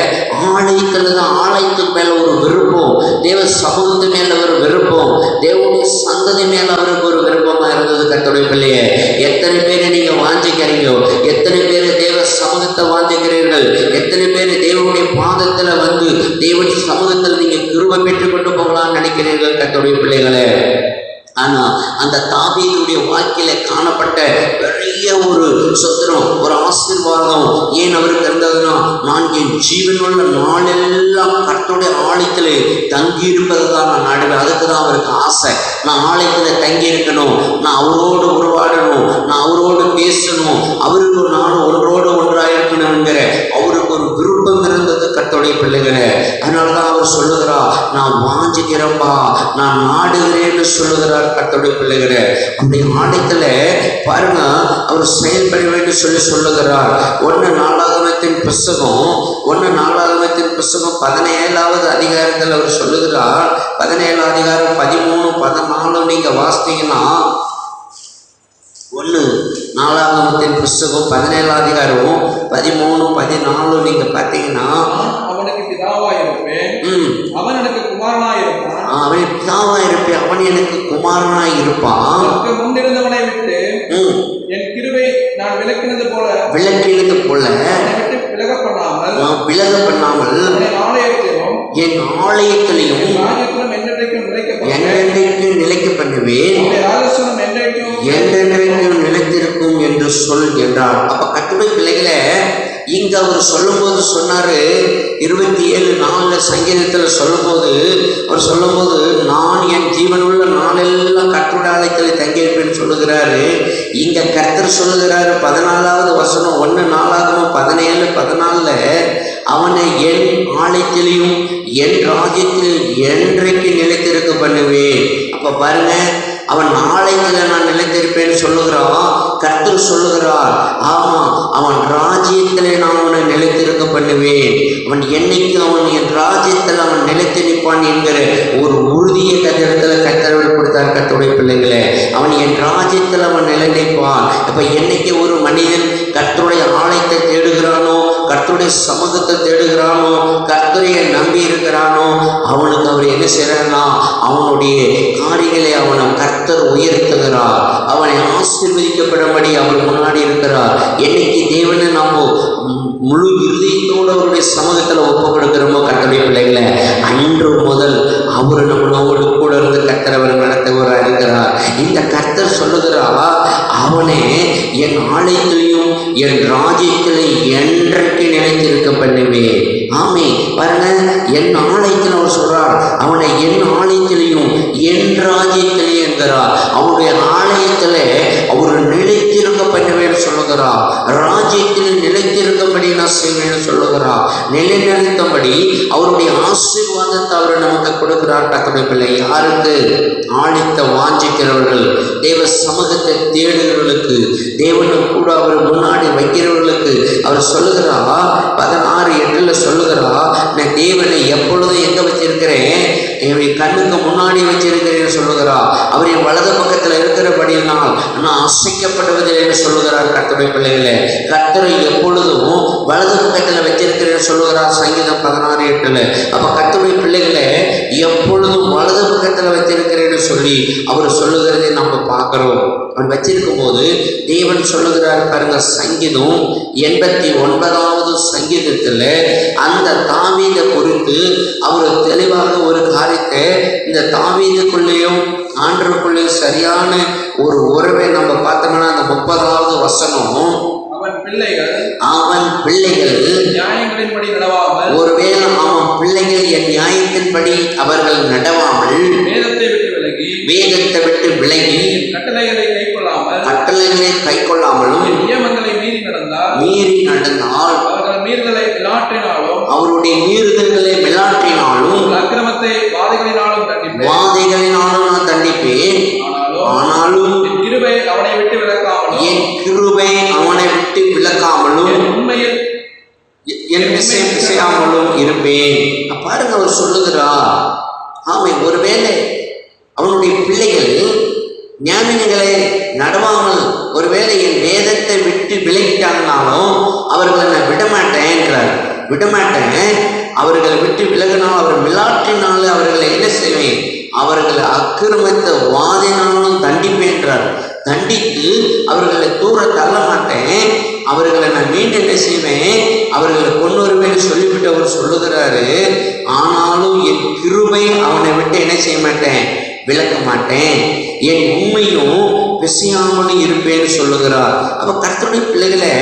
ஆலயத்தில் தான், ஆலயத்துக்கு மேல ஒரு விருப்பம், தேவ சமூகத்து மேல ஒரு விருப்பம், தேவனுடைய சந்ததி மேல அவருக்கு ஒரு விருப்பமா இருந்தது. கர்த்தருடைய பிள்ளையே, எத்தனை பேரை நீங்க வாஞ்சிக்கிறீங்க? எத்தனை பேர் தேவ சமூகத்தை வாஞ்சிக்கிறீர்கள்? எத்தனை பேர் தேவனுடைய பாதத்துல வந்து தேவனுடைய சமூகத்தில் நீங்க கிருபை பெற்றுக் கொண்டு போகலாம்னு நினைக்கிறீர்கள் கர்த்தருடைய பிள்ளைகளே? ஆனா அந்த தாவீதுடைய வாழ்க்கையில காணப்பட்ட பெரிய ஒரு சுத்திரம், ஒரு ஆசீர்வாதம் ஏன் அவருக்கு இருந்ததுன்னா, நான் என் ஜீவனுள்ள நாளெல்லாம் கர்த்தருடைய ஆலயத்திலே தங்கி இருப்பதுதான் நான் நாடுவேன். அதுக்கு தான் அவருக்கு ஆசை. நான் ஆலயத்துல தங்கி இருக்கணும், நான் அவரோடு உருவாடணும், நான் அவரோடு பேசணும், அவருக்கு நானும் ஒன்றோடு ஒன்றாயிருக்கணுங்கிற அவருக்கு ஒரு விருப்பம் இருந்தது கர்த்தருடைய கர்த்தருடைய பிள்ளைகளே. அதனாலதான் அவர் சொல்லுகிறார், நான் வாஞ்சிக்கிறேன்பா, நான் நாடுகிறேன்னு சொல்லுகிறார் கர்த்தருடைய பிள்ளைகளே. அப்படி ஆடைத்துல பாருங்க அவர் செயல்பட வேண்டும் சொல்லுகிறார். 1 நாளாகமத்தின் புஸ்தகம் 17வது அதிகாரத்தில் அவர் சொல்லுகிறார். 17 அதிகாரம் 13, 14 நீங்க வாசித்தீங்கன்னா, 1 நாளாகமத்தின் புஸ்தகம் 17 அதிகாரம் 13, 14 நீங்க பார்த்தீங்கன்னா, அவனுக்கு பிதாவாய் இருப்பேன், அவன் எனக்கு குமாரனாய் இருப்பான். அவன் பிதாவாய் இருப்பேன், அவன் எனக்கு குமாரனாய் இருப்பான். முன்னிருந்தவனை விட்டு என் கிருபை நான் விலக்கினது போல விலக பண்ணாமல் என் ஆலயத்திலையும் என்றென்றைக்கும் நிலைக்க பண்ணுவேன், என்றென்றைக்கும் நிலைத்திருக்கும் என்று சொல் என்றார். அப்ப கர்த்தருடைய பிள்ளைகளே, இங்க அவர் சொல்லும்போது சொன்னாரு, 27:4 சங்கீதத்தில் அவர் சொல்லும்போது நான் என் ஜீவனுள்ள நாளெல்லாம் கர்த்தருடைய ஆலயத்தில் தங்கியிருப்பேன்னு சொல்லுகிறாரு. இங்க கர்த்தர் சொல்லுகிறாரு 14வது வசனம் 1 நாளாகமம் 17:14 அவனை என் ஆலயத்திலையும் என் ராஜ்யத்தில் என்றைக்கு நிலைத்திருக்க பண்ணுவேன். அப்ப பாருங்க, அவன் ஆலயத்தில் நான் நிலைத்திருப்பேன்னு சொல்லுகிறான். கர்த்தர் சொல்லுகிறார், ஆமா அவன் ராஜ்யத்திலே நான் அவனை நிலைத்திருக்க பண்ணுவேன். அவன் என்னைக்கு அவன் என் ராஜ்யத்தில் அவன் நிலைத்து நிற்பான் என்கிற ஒரு உறுதியை கத்திரத்தில் கர்த்தர் கொடுத்தார். கர்த்தருடைய பிள்ளைகளே, அவன் என் ராஜ்யத்தில் அவன் நிலை நிற்பான். அப்ப என்னைக்கு ஒரு மனிதன் கர்த்தருடைய ஆலயத்தை தேடுகிறானோ, கர்த்தருடைய சமூகத்தை தேடுகிறானோ, கர்த்தரைய நம்பி இருக்கிறானோ, அவனுக்கு அவர் என்ன செய்யறான்னா, அவனுடைய காரியங்களை அவனை கர்த்தர் உயர்த்துகிறார். அவனை ஆசீர்வதிக்கப்படும்படி அவர் முன்னாடி இருக்கிறார். என்னைக்கு தேவனை நம்ம முழு இருதயத்தோடு அவருடைய சமூகத்தில் ஒப்பு கொடுக்கிறோமோ கர்த்தருடைய பிள்ளைகளை, அன்று முதல் அவர் நம்மளோடு கூட இருந்து கர்த்தர் அவர் நடத்துவராக இருக்கிறார். இந்த கர்த்தர் சொல்லுகிறார், அவனே என் ஆலயத்திலையும் என் ராஜ்யத்திலே என்றைக்கு நிலைத்திருக்க பண்ணுவேன். ஆமே பாருங்க, என் ஆலயத்தில் அவர் சொல்றார், அவனை என் ஆலயத்திலையும் என் ராஜ்யத்திலே என்கிறார். அவருடைய ஆலயத்திலே அவர் நிலைத்திருக்க பண்ணுவேன் சொல்லுகிறார். ராஜ்யத்தில் நிலைத்திருக்கும்படி நான் செய்வேன் சொல்லுகிறார். நிலைநிறுத்தபடி அவருடைய ஆசீர்வாதத்தை அவர் நமக்கு கொடுக்கிறார். கர்த்தருடைய பிள்ளை, யாருக்கு? ஆலயத்தை வாஞ்சிக்கிறவர்கள், தேவ சமூகத்தை தேடுகிறவர்களுக்கு, தேவனை கூட அவர் முன்னாடி வைக்கிறவர்களுக்கு அவர் சொல்லுகிறார். 16:8 சொல்லுகிறார், நான் தேவனை எப்பொழுதும் எங்க வச்சிருக்கிறேன்? என்னுடைய கண்ணுக்கு முன்னாடி வச்சிருக்கிறேன்னு சொல்லுகிறார். அவர் என் வலது பக்கத்தில் இருக்கிறபடியினால் நான் அசைக்கப்படுவதில்லை சொல்லுகிறார். கர்த்தருடைய பிள்ளைகளே, கர்த்தரை எப்பொழுதும் வலது பக்கத்தில் வச்சிருக்கிறேன்னு சொல்லுகிறார். சங்கீதம் 16:8. அப்ப கர்த்தருடைய பிள்ளைகளே, எப்பொழுதும் வலது பக்கத்தில் வச்சிருக்கிறேன்னு சொல்லி அவர் சொல்லுகிறதை நம்ம பார்க்கிறோம். அவர் வச்சிருக்கும் போது தேவன் சொல்லுகிறார் பாருங்க. சங்கீதம் 89வது சங்கீதத்தில் அந்த தாவீதை குறித்து அவர் தெளிவாக ஒரு காரியத்தை, இந்த தாவீதுக்குள்ளேயும் ஆண்டவருக்குள்ளேயும் சரியான ஒரு உறவை நம்ம பார்த்தோம்னா, அந்த 30வது வசனம், அவன் பிள்ளைகள் நியாயங்களின்படி நடவாமல், ஒருவேளை அவன் பிள்ளைகள் என் நியாயத்தின்படி அவர்கள் நடவாமல், வேதத்தை விட்டு விலகி கட்டளைகளை கைக்கொள்ளாமலும் நியமங்களை மீறி நடந்தால் அவர்கள் மீறுதலை விளாற்றினாலும், அவருடைய மீறுதல்களை விளாற்றினாலும், அக்கிரமத்தை வாதைகளினாலும் நான் தண்டிப்பேன். ஆனாலும் என் கிருபை அவனை விட்டு விலக்காமலும் உண்மையில் என் செய்யாமலும் இருப்பேன். பாருங்க, அவர் சொல்லுகிறார், ஆமை ஒருவேளை அவனுடைய பிள்ளைகள் ஞானிகளை நடவாமல் ஒருவேளை என் வேதத்தை விட்டு விலகிட்டாங்கனாலும் அவர்களை நான் விடமாட்டேன். அவர்களை விட்டு விலகினால், அவர் விளாற்றினால அவர்களை என்ன செய்வேன்? அவர்கள் அக்கிரமத்தை வாதினாலும் தண்டிப்பேன்றார். தண்டித்து அவர்களை தூர தள்ள மாட்டேன். அவர்களை நான் மீண்டும் என்ன செய்வேன்? அவர்களை கொண்டு வருவேன்னு சொல்லிவிட்டு அவர் சொல்லுகிறாரு. ஆனாலும் என் கிருபை அவனை விட்டு என்ன செய்ய மாட்டேன்? விளக்க மாட்டேன். என் உண்மையும் பிசையாமலும் இருப்பேன்னு சொல்லுகிறார். அப்ப கர்த்தருடைய பிள்ளைகளை,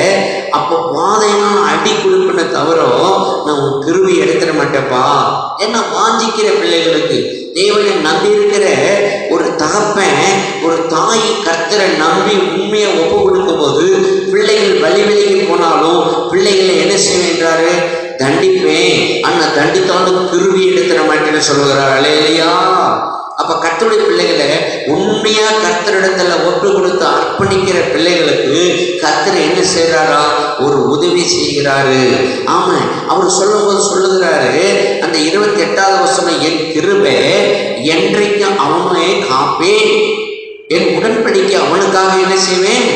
அப்போ வாதைனா அடி கொடுப்பின தவிர நான் உன் கிருபை எடுத்துட மாட்டேப்பா. ஏன்னா வாஞ்சிக்கிற பிள்ளைகளுக்கு, தேவனை நம்பி இருக்கிற ஒரு தகப்பன், ஒரு தாய் கர்த்தரை நம்பி உண்மையை ஒப்பு கொடுக்கும் போது பிள்ளைகள் வழி விலகி போனாலும் பிள்ளைகளை என்ன செய்வேன்றாரு? தண்டிப்பேன், ஆனா தண்டித்தாலும் கிருபை எடுத்துட மாட்டேன்னு சொல்லுகிறார். அல்லேலூயா. அப்ப கர்த்தருடைய பிள்ளைகளை உண்மையா கர்த்தரிடத்துல ஒப்பு கொடுத்து அர்ப்பணிக்கிற பிள்ளைகளுக்கு கர்த்தர் என்ன செய்யறாரா? ஒரு உதவி செய்கிறாரு. ஆமா, அவர் சொல்லும் போது சொல்லுகிறாரு, அந்த 28வது வசனம், என் கிருபை என்றைக்கும் அவனை காப்பேன், என் உடன்படிக்கை அவனுக்காக என்ன செய்வேன்?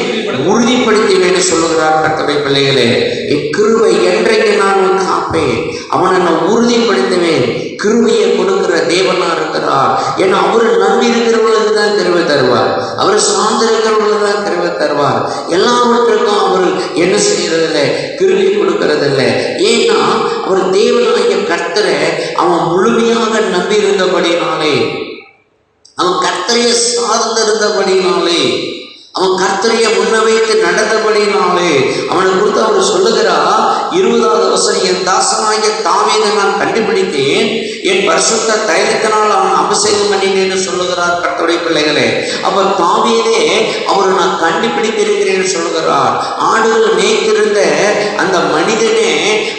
உறுதிப்படுத்துவேன்னு சொல்லுகிறார். கர்த்தருடைய பிள்ளைகளே, என் கிருபை என்றைக்கு நான் காப்பேன், அவனை நான் உறுதிப்படுத்துவேன். கிருபையை கொடுக்கிற தேவனா இருக்கிறார். ஏன்னா அவரு நம்பி இருக்கிறவர்களுக்கு தான் கிருபை தருவார், அவர் சார்ந்து இருக்கிறவர்களுக்கு தான் கிருபை தருவார். எல்லாவற்றுக்கும் அவர் என்ன செய்யறதில்லை? கிருபை கொடுக்கறதில்லை. ஏன்னா அவர் தேவனாகிய கர்த்தரை அவன் முழுமையாக நம்பி இருந்தபடினாலே, அவன் கர்த்தரையை சார்ந்திருந்தபடினாலே, அவன் கர்த்தரையை முன்ன வைத்து நடந்தபடினாலே அவனை குறித்து அவர் சொல்லுகிறார். 20வது வசனம், என் தாசனாகிய தாவீதை நான் கண்டுபிடித்தேன், என் பரிசுத்த தைலத்தினால் அவன் அபிஷேகம் பண்ணினேன்னு சொல்லுகிறார். கர்த்தருடைய பிள்ளைகளே, அப்ப தாவீதே அவர் நான் கண்டுபிடித்திருக்கிறேன்னு சொல்லுகிறார். ஆடுகள் மேய்த்திருந்த அந்த மனிதனே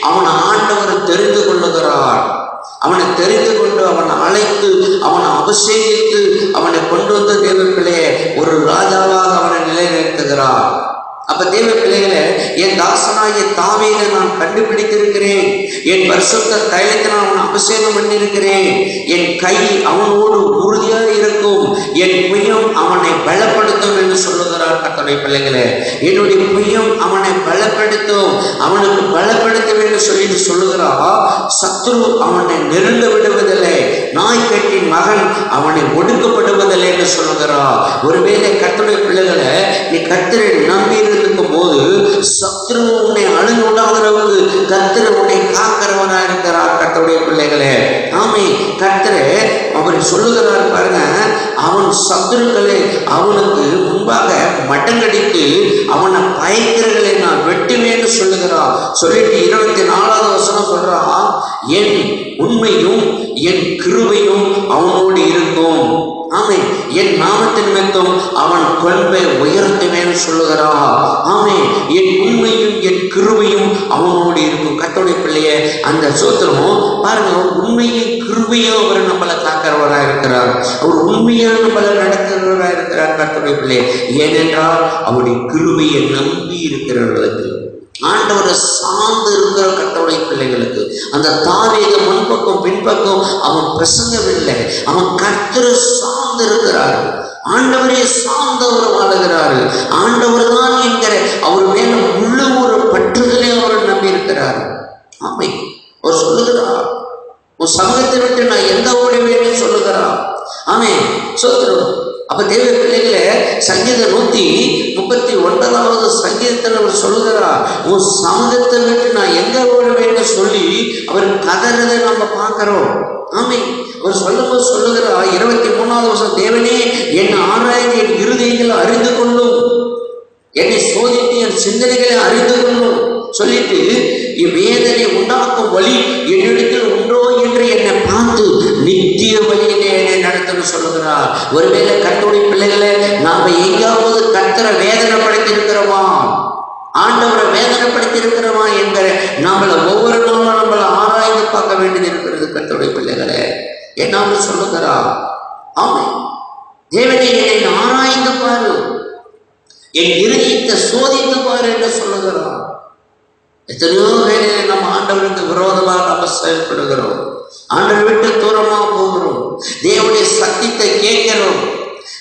அவன் ஆண்டவர் தெரிந்து கொள்ளுகிறார். அவனை தெரிந்து கொண்டு அவனை அழைத்து அவனை அபிஷேகித்து அவனை கொண்டு வந்த தேவ பிள்ளையை ஒரு ராஜாவாக அவனை நிலைநிறுத்துகிறார். அப்ப தேவ பிள்ளைகளை, என் தாசனாகிய தாவீதை நான் கண்டுபிடித்திருக்கிறேன், என் பரிசுத்த தைலத்தினால் அவன் அபிஷேகம் பண்ணியிருக்கிறேன், என் கை அவனோடு உறுதியாக இருக்கும், என் புயம் அவனை பலப்படுத்தும் என்று சொல்லுகிறார். கர்த்தருடைய பிள்ளைகளே, என்னுடைய புயம் அவனை பலப்படுத்தும், அவனுக்கு பலப்படுத்தும் என்று சொல்லிட்டு சொல்லுகிறார். சத்துரு அவனை நெருங்க விடுவதில்லை, நாய்க்கட்டின் மகன் அவனை ஒடுக்கப்படுவதில்லை என்று சொல்லுகிறார். ஒருவேளை கர்த்தருடைய பிள்ளைகளை நீ கர்த்தரை நம்பி இருக்கும் போது சத்துரு உன்னை அணுகு விடாதளவுக்கு கர்த்தர் உன்னை காக்கிறவனாக இருக்கிறார். கர்த்தருடைய பிள்ளைகளே, ஆமே, கர்த்தரே அவர் சொல்லுகிறார் பாருங்க, அவன் சத்துருக்களை அவனுக்கு முன்பாக மட்டங்கடித்து அவனை பயக்கிறவர்களை நான் வெட்டுவேன்னு சொல்லுகிறான். சொல்லிட்டு 24வது வசனம் சொல்றான், என் உண்மையும் என் கிருபையும் அவனோடு இருக்கும். ஆமே, என் நாமத்தின் நிமித்தம் அவன் கொன்பை உயர்த்துவேன்னு சொல்லுகிறான். ஆமே, என் உண்மையும் என் கிருபையும் அவனோடு இருக்கும். கர்த்தருடைய பிள்ளைய அந்த சோத்திரமும் பாருங்க, உண்மையும் கிருபையும் அவர் நம்மளை காக்கிறவராக இருக்கிறார், அவர் உண்மையாக நம்மளை நடக்கிறவராக இருக்கிறார். கர்த்தருடைய பிள்ளைய, ஏனென்றால் அவருடைய கிருபையை நம்பி இருக்கிறவர்களுக்கு, ஆண்டவரை சார்ந்து இருக்கிற கர்த்தருடைய பிள்ளைகளுக்கு, அந்த தாவீது முன்பக்கம் பின்பக்கம் அவன் பிரசங்கவில்லை, அவன் கர்த்தரை சார்ந்து இருக்கிறார், ஆண்டவரே சார்ந்தவர் வாழுகிறாரு, ஆண்டவர் தான் என்கிற அவர் மேல முழு ஒரு பற்றுதலே அவர் நம்பி இருக்கிறார். ஆமை, அவர் சொல்லுகிறார், உன் சமூகத்தை விட்டு நான் எந்த ஓடுவேன்னு சொல்லுகிறார். ஆமே, சோத்திரம். அப்ப தேவ பிள்ளைகளே, சங்கீதம் 139வது சங்கீதத்தில் அவர் சொல்லுகிறார், உன் சமூகத்தை விட்டு நான் எங்க ஓடுவேன்னு சொல்லி அவர் கதறதை நம்ம பார்க்கிறோம். ஆமே, அவர் சொல்லும்போது சொல்லுகிறார் 23வது வருஷம், தேவனே என் ஆராய்ந்து என் இருதயங்களை அறிந்து கொள்ளும், என்னை சோதித்து என் சிந்தனைகளை அறிந்து கொள்ளும் சொல்லிட்டு, வேதனை உண்டாக்கும் வழி என்னிடத்தில் உண்டோ என்று என்னை பார்த்து நித்திய வழியிலே என்னை நடத்தணும் சொல்லுகிறார். ஒருவேளை கர்த்தருடைய பிள்ளைகளை நாம எங்காவது கர்த்தரை வேதனைப்படுத்தி இருக்கிறோமா, ஆண்டவரை வேதனைப்படுத்தி இருக்கிறோமா என்கிற நம்மளை ஒவ்வொரு நாளும் நம்மளை ஆராய்ந்து பார்க்க வேண்டியது இருக்கிறது. கர்த்தருடைய பிள்ளைகளை என்ன சொல்லுகிறார்? ஆமை, தேவனை என்னை ஆராய்ந்து பாரு, என் இருதயத்தை சோதித்து பாரு என்று சொல்லுகிறார். எத்தனையோ வேலையை நம்ம ஆண்டவருக்கு விரோதமாக நம்ம செயல்படுகிறோம், ஆண்டவர் விட்டு தூரமா போகிறோம், தேவனுடைய சத்தியத்தை கேட்கிறோம்,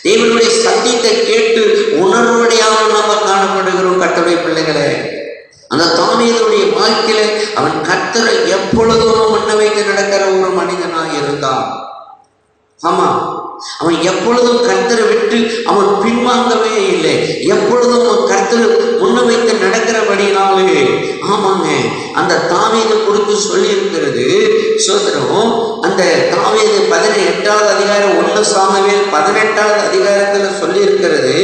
தேவனுடைய சத்தியத்தை கேட்டு உணர்வுடையாக நம்ம காணப்படுகிறோம். கர்த்தருடைய பிள்ளைகளே, அந்த தாவீதுடைய வாழ்க்கையில அவன் கர்த்தரை எப்பொழுதும் முன்ன வைத்து நடக்கிற ஒரு மனிதனாக இருந்தான். ஆமா, அவன் எப்பொழுதும் கர்த்தரை விட்டு அவன் பின்வாங்கவே இல்லை, எப்பொழுதும் அவன் கர்த்தரை முன்ன வைத்து நடக்கிறபடினாலே. ஆமாங்க, அந்த தாவீது குறித்து சொல்லி இருக்கிறது சோதரம். அந்த தாவீது 18வது அதிகாரம் 1 சாமுவேல் 18வது அதிகாரத்தில் சொல்லி இருக்கிறது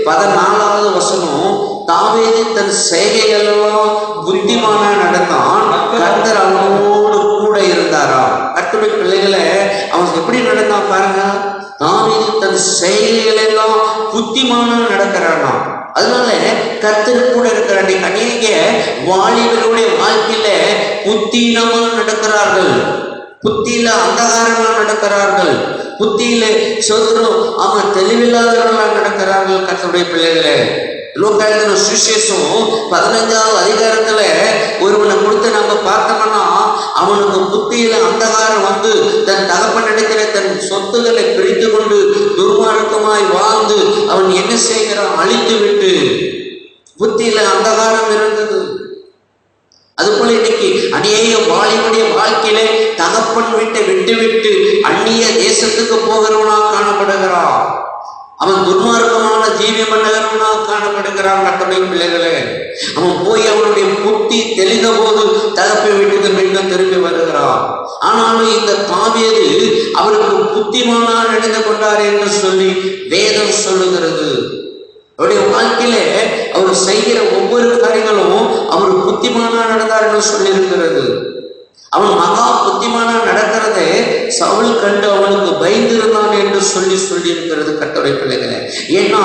14வது வசனம், தாவீது தன் செய்கைகளெல்லாம் புத்திமான நடந்தான், கர்த்தர் அவனோடு கூட இருந்தாராம். கர்த்தருடைய பிள்ளைகளை அவன் எப்படி நடந்தான் பாருங்க, தாவீது தன் செயல்கள் எல்லாம் புத்திமான நடக்கிறானாம். அதனால கர்த்தர் கூட இருக்கிறார். அநேக வாலிபர்களுடைய வாழ்க்கையில புத்தீனமா நடக்கிறார்கள், புத்தியில அந்தகாரமா நடக்கிறார்கள், புத்தியில சோதரம் அவன் தெளிவில்லாதவர்களா நடக்கிறார்கள். கர்த்தருடைய பிள்ளைகளே, லூக்கா எழுதின சுவிசேஷம் 15வது அதிகாரத்துல ஒருவனை கொடுத்து நம்ம பார்த்தோம்னா அவனுக்கு புத்தியில அந்தகாரம் வந்து தன் தகப்பன் நடக்கிற தன் சொத்துக்களை பிரித்து கொண்டு துர்மார்க்கமாய் வாழ்ந்து அவன் என்ன செய்கிறான், அழித்து விட்டு புத்தியில அந்தகாரம் இருந்தது. அதுபோல இன்னைக்கு அநேக வாலிபனுடைய வாழ்க்கையிலே தகப்பன் வீட்டை விட்டு விட்டு அந்நிய தேசத்துக்கு போகிறவனா காணப்படுகிறான். அவன் துர்மார்க்கமான ஜீவி பண்ணுகிறவனா காணப்படுகிறான். கர்த்தருடைய பிள்ளைகளே, அவன் போய் அவனுடைய புத்தி தெளிந்த போது தகப்பை வீட்டுக்கு மீண்டும் திரும்பி வருகிறான். ஆனாலும் இந்த தாவீது அவருக்கு புத்திமானா நடந்து கொண்டார் என்று சொல்லி வேதம் சொல்லுகிறது. அவருடைய வாழ்க்கையில அவர் செய்கிற ஒவ்வொரு காரியங்களும் அவர் புத்திமானா நடந்தார் என்று சொல்லி இருக்கிறது. அவன் மகா புத்திமானா நடக்கிறதே சவுல் கண்டு அவனுக்கு பயந்திருந்தான் என்று சொல்லி இருக்கிறது. கர்த்தருடைய பிள்ளைகளே, ஏன்னா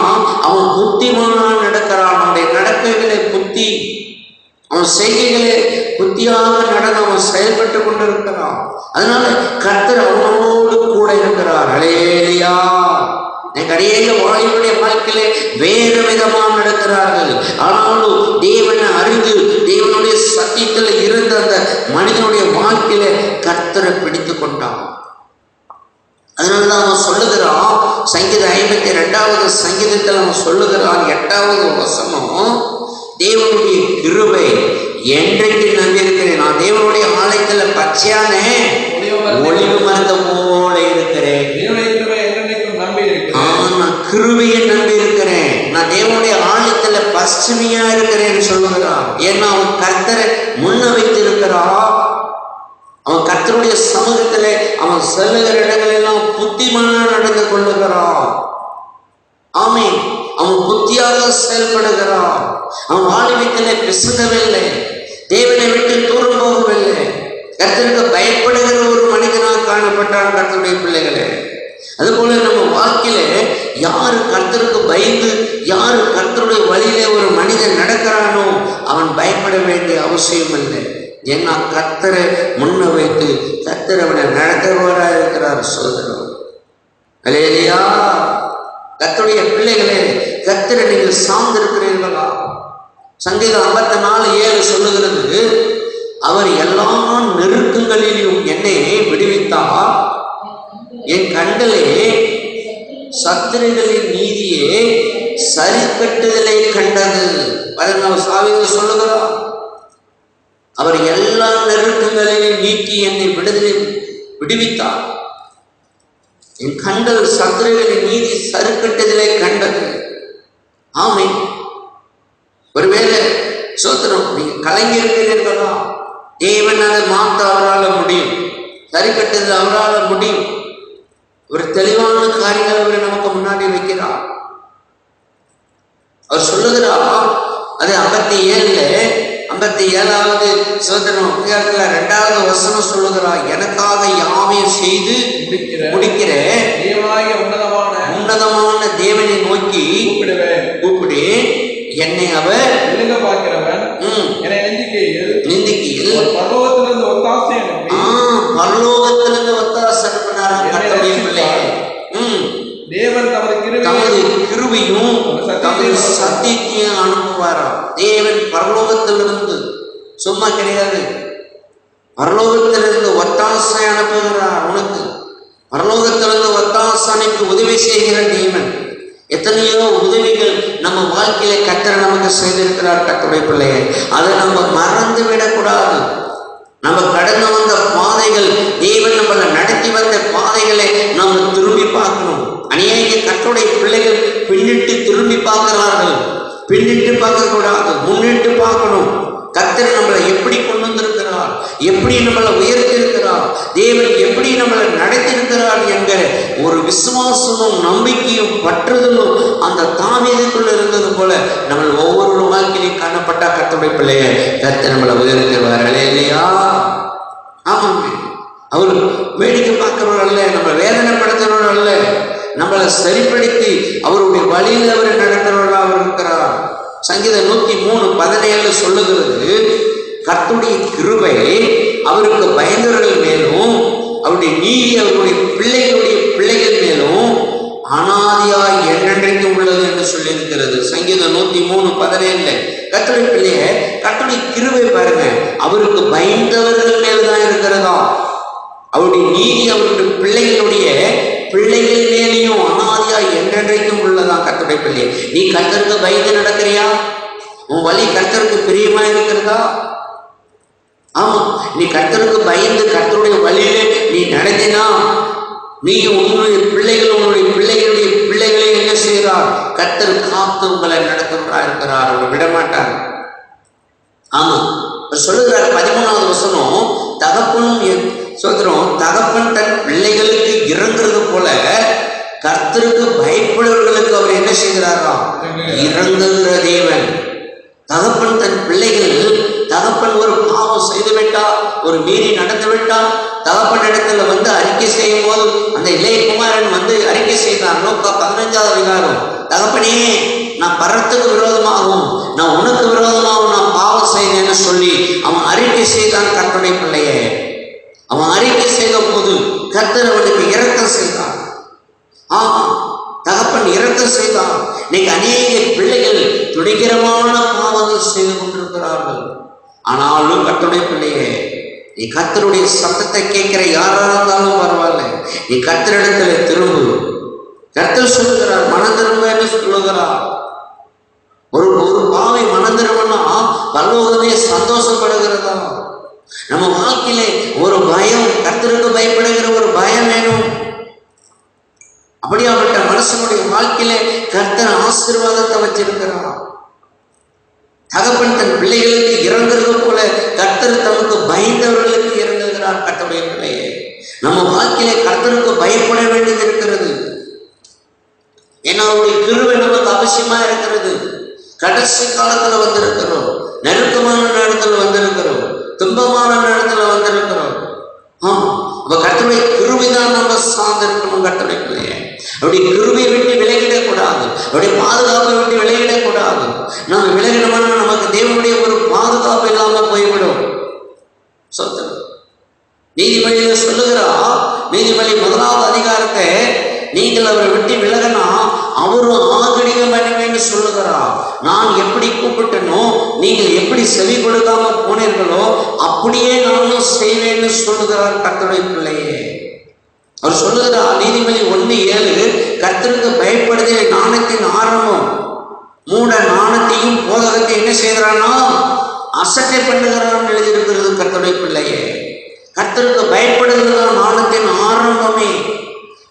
அவன் புத்திமானா நடக்கிறான். அவனுடைய நடக்கைகளை புத்தி, அவன் செய்கைகளே புத்தியாக நடந்து அவன் செயல்பட்டு கொண்டிருக்கிறான். அதனால கர்த்தர் அவனோடு கூட இருக்கிறார். ஹல்லேலூயா. அநேக வாலிபனுடைய வாழ்க்கையிலே வேறு விதமாக நடக்கிறார்கள். ஆனாலும் தேவனை அறிந்து தேவனுடைய சத்தியத்தில் இருந்த அந்த மனிதனுடைய வாழ்க்கையில கர்த்தரை பிடித்து கொண்டான். அதனாலதான் அவன் சொல்லுகிறான், சங்கீதம் 52வது சங்கீதத்தில் அவன் சொல்லுகிறான் 8வது வசனம், தேவனுடைய கிருபை என்றைக்கு நம்பியிருக்கிறேன். நான் தேவனுடைய ஆலயத்துல பச்சையான ஒளிவு மரத்தை போல இருக்கிறேன். நான் கிருபையை நம்பி இருக்கிறேன். நான் தேவனுடைய ஆலயத்துல பசுமையா இருக்கிறேன்னு சொல்லுகிறான். ஏன்னா அவன் கர்த்தரை முன்ன வைத்து இருக்கிறான். அவன் கர்த்தருடைய சமூகத்திலே அவன் செல்லுகிற இடங்களெல்லாம் புத்திமானா நடந்து கொள்ளுகிறான். ஆமென். அவன் புத்தியாக செயல்படுகிறான். அவன் ஆலயத்திலே பிசகவில்லை, தேவனை விட்டு தூரம் போகவில்லை, கர்த்தருக்கு பயப்படுகிற ஒரு மனிதனாக காணப்பட்டான். கர்த்தருடைய பிள்ளைகளே, அதுபோல நம்ம வாழ்க்கையில யாரு கர்த்தருக்கு பயந்து யாரு கர்த்தருடைய வழியிலே ஒரு மனிதன் நடக்கிறானோ அவன் பயப்பட வேண்டிய அவசியம் இல்லை. ஏன்னா கர்த்தரை முன்ன வைத்து கர்த்தர் அவனை நடத்துவராக இருக்கிறார். சோதரன், ஹல்லேலூயா. கர்த்தருடைய பிள்ளைகளே, கர்த்தரை நீங்கள் சார்ந்திருக்கிறீர்களா? சங்கீதம் 54:7 சொல்லுகிறது, அவர் எல்லா நெருக்கங்களிலும் என்னை விடுவித்தார், என் கண்களே சத்துருகளின் நீதியே சரி கட்டுதலை கண்டது. சாவிகள் சொல்லுகிறார், அவர் எல்லா நெருக்கங்களையும் நீக்கி என்னை விடுவித்தார், என் கண்கள் சத்துருகளின் நீதி சரி கட்டுதலை கண்டது. ஆமை. ஒருவேளை சோத்திரம் நீங்க கலைஞர்களா, தேவன் அதை மாற்ற அவரால் முடியும், சரி கட்டுதல் அவரால் முடியும். ஒரு தெளிவான காரியங்கள் அவர் நமக்கு முன்னாடி வைக்கிறார். அவர் சொல்லுகிறார், அது 57வது சோதனம் 2வது வசனம் சொல்லுகிறார், எனக்காக யாவையும் செய்து முடிக்கிற உன்னதமான தேவனை நோக்கி கூப்பிடு, என்னை அவர் நிந்திக்கையில் பரலோகத்திலிருந்து ஒத்தாசை அனுப்பினாராம். கர்த்தருடைய பிள்ளைகள், தேவன் தமது கிருபையும் தமது சத்தியத்தையும் அனுப்புவாராம். தேவன் பரலோகத்திலிருந்து, சும்மா கிடையாது, பரலோகத்திலிருந்து ஒத்தாசை அனுப்புகிறார். உனக்கு பரலோகத்திலிருந்து ஒத்தாசை அனுப்பி உதவி செய்கிற தேவன். எத்தனையோ உதவிகள் நம்ம வாழ்க்கையில கர்த்தர் நமக்கு செய்திருக்கிறார். கர்த்தருடைய பிள்ளையை அதை நம்ம மறந்து விடக்கூடாது. நம்ம கடந்து வந்த பாதைகள், தேவன் நம்மளை நடத்தி வந்த பாதைகளை நம்ம திரும்பி பார்க்கணும். அநேக கர்த்தருடைய பிள்ளைகள் பின்னிட்டு திரும்பி பார்க்கிறார்கள். பின்னிட்டு பார்க்க கூடாது, முன்னிட்டு பார்க்கணும். கர்த்தர் நம்மளை எப்படி கொண்டு வந்திருக்கிறார், எப்படி நம்மளை உயர்த்தி இருக்கிறார், தேவன் எப்படி நம்மளை நடத்திருக்கிறார் என்கிற ஒரு விசுவாசமும் நம்பிக்கையும் பற்றுதலும் அந்த தாவீதுக்குள்ள இருந்தது போல நம்ம ஒவ்வொரு வாழ்க்கையிலும் காணப்பட்ட கர்த்தருடைய பிள்ளைய கர்த்தர் நம்மளை உயர்த்துவார். ஹல்லேலூயா. ஆமாங்க. அவர் வேடிக்கை பார்க்கிறவர் அல்ல, நம்ம வேதனைப்படுத்துறவர் அல்ல, நம்மளை சரிப்படுத்தி அவருடைய வழியில் அவர் நடக்கிறவர்களாக இருக்கிறார். சங்கீதம் 103:17 சொல்லுகிறது, கர்த்தருடைய கிருபை அவருக்கு பயந்தவர்கள் மேலும் அவருடைய நீதி அவருடைய பிள்ளைகளுடைய பிள்ளைகள் மேலும் அனாதியாய் என்றென்றைக்கும் உள்ளது என்று சொல்லியிருக்கிறது. சங்கீதம் 103:17. கர்த்தருடைய பிள்ளைய கர்த்தருடைய கிருபை பாருங்க, அவருக்கு பயந்தவர்கள் மேல்தான் இருக்கிறதா. அவருடைய நீதி அவருடைய பிள்ளைகளுடைய பிள்ளைகள் மேலேயும் அனாதியாய் என்றென்றைக்கும் உள்ளதான். கர்த்தருடைய பிள்ளைய நீ கர்த்தருக்கு பயந்து நடக்கிறியா? உன் வழி கர்த்தருக்கு பிரியமா இருக்கிறதா? ஆமா, நீ கர்த்தருக்கு பயந்து கர்த்தருடைய வழியிலே நீ நடத்தினா நீ உன்னுடைய பிள்ளைகள் உன்னுடைய பிள்ளைகளுடைய பிள்ளைகளை என்ன செய்கிறார்? கர்த்தர் காத்து உங்களை நடத்துகிறா இருக்கிறார். அவர் விடமாட்டார். ஆமா, சொல்லுகிறார் 13வது வசனம், தகப்பனும் சொல்கிறோம், தகப்பன் தன் பிள்ளைகளுக்கு இறங்குறது போல கர்த்தருக்கு பயப்படுவர்களுக்கு அவர் என்ன செய்கிறாரா? இறங்குகிற தேவன். தகப்பன் தன் பிள்ளைகள், தகப்பன் ஒரு பாவம் செய்து விட்டால், ஒரு மீறி நடந்து விட்டால், தகப்பன் இடத்துல வந்து அறிக்கை செய்யும் போது அந்த இளைய குமாரன் வந்து அறிக்கை செய்தான். லூக்கா 15வது அதிகாரம், தகப்பனே நான் பரத்துக்கு விரோதமாகவும் நான் உனக்கு விரோதமாகவும் நான் பாவம் செய்தேன்னு சொல்லி அவன் அறிக்கை செய்தான். கர்த்தருடைய பிள்ளையே அவன் அறிக்கை செய்த போது கர்த்தர் அவனுக்கு இரக்கம் செய்தான். ஆமா, தகப்பன் இரக்கம் செய்தான். இன்னைக்கு அநேக பிள்ளைகள் துணிகரமான பாவங்கள் செய்து கொண்டிருக்கிறார்கள். ஆனாலும் கர்த்தருடைய பிள்ளையே, நீ கர்த்தருடைய சத்தத்தை கேட்கிற யாரா இருந்தாலும் பரவாயில்ல, நீ கர்த்தரிடத்துல திரும்பு. கர்த்தர் சொல்லுகிறார், மனம் திரும்ப என்று சொல்லுகிறார். ஒரு பாவை மனம் திரும்பினா பரலோகமே சந்தோஷப்படுகிறதா? நம்ம வாழ்க்கையில ஒரு பயம், கர்த்தருக்கு பயப்படுகிற ஒரு பயம் வேணும். அப்படியாப்பட்ட மனுஷனுடைய வாழ்க்கையில கர்த்தர் ஆசீர்வாதத்தை வச்சிருக்கிறார். தகப்பன் தன் பிள்ளைகளுக்கு இறங்குறது போல கர்த்தர் தமக்கு பயந்தவர்களுக்கு இறங்குகிறார். கர்த்தருடைய பிள்ளையே, நம்ம வாழ்க்கையில கர்த்தருக்கு பயப்பட வேண்டியது இருக்கிறது. ஏன்னா அவருடைய கிருபை நமக்கு அவசியமா இருக்கிறது. கடைசி காலத்துல வந்திருக்கிறோம், நெருக்கமான நேரத்துல வந்திருக்கிறோம், துன்பமான நேரத்துல வந்திருக்கிறோம். அப்ப கர்த்தருடைய கிருபைதான் நம்ம சார்ந்திருக்கணும். கர்த்தருடைய பிள்ளையே, அவருடைய கிருபையை விட்டு விலகிடக்கூடாது, அவருடைய பாதுகாப்பை விட்டு விலகிடக்கூடாது. நம்ம விலகினோம்னா நமக்கு தேவனுடைய ஒரு பாதுகாப்பு இல்லாம போய்விடும். நீதிமொழியில சொல்லுகிறா, நீதிமொழி 1வது அதிகாரத்தை நீங்கள் அவரை விட்டு விலகினா அவரும் ஆகடிகம் பண்ணுவேன்னு சொல்லுகிறா. நான் எப்படி கூப்பிட்டனோ, நீங்கள் எப்படி செவி கொடுக்காம போனீர்களோ அப்படியே நானும் செய்வேன்னு சொல்லுகிறார். கர்த்தருடைய பிள்ளையே, அவர் சொல்லுகிறார் நீதிமொழி 1:7, கர்த்தருக்கு பயப்படுதே நாணத்தின் ஆரம்பம், மூட நாணத்தையும் போதகத்தை என்ன செய்கிறான்னா அசட்டை பண்ணுகிறான்னு எழுதியிருக்கிறது. கர்த்தருடைய பிள்ளையே, கர்த்தருக்கு பயப்படுகிறதா நாணத்தின் ஆரம்பமே.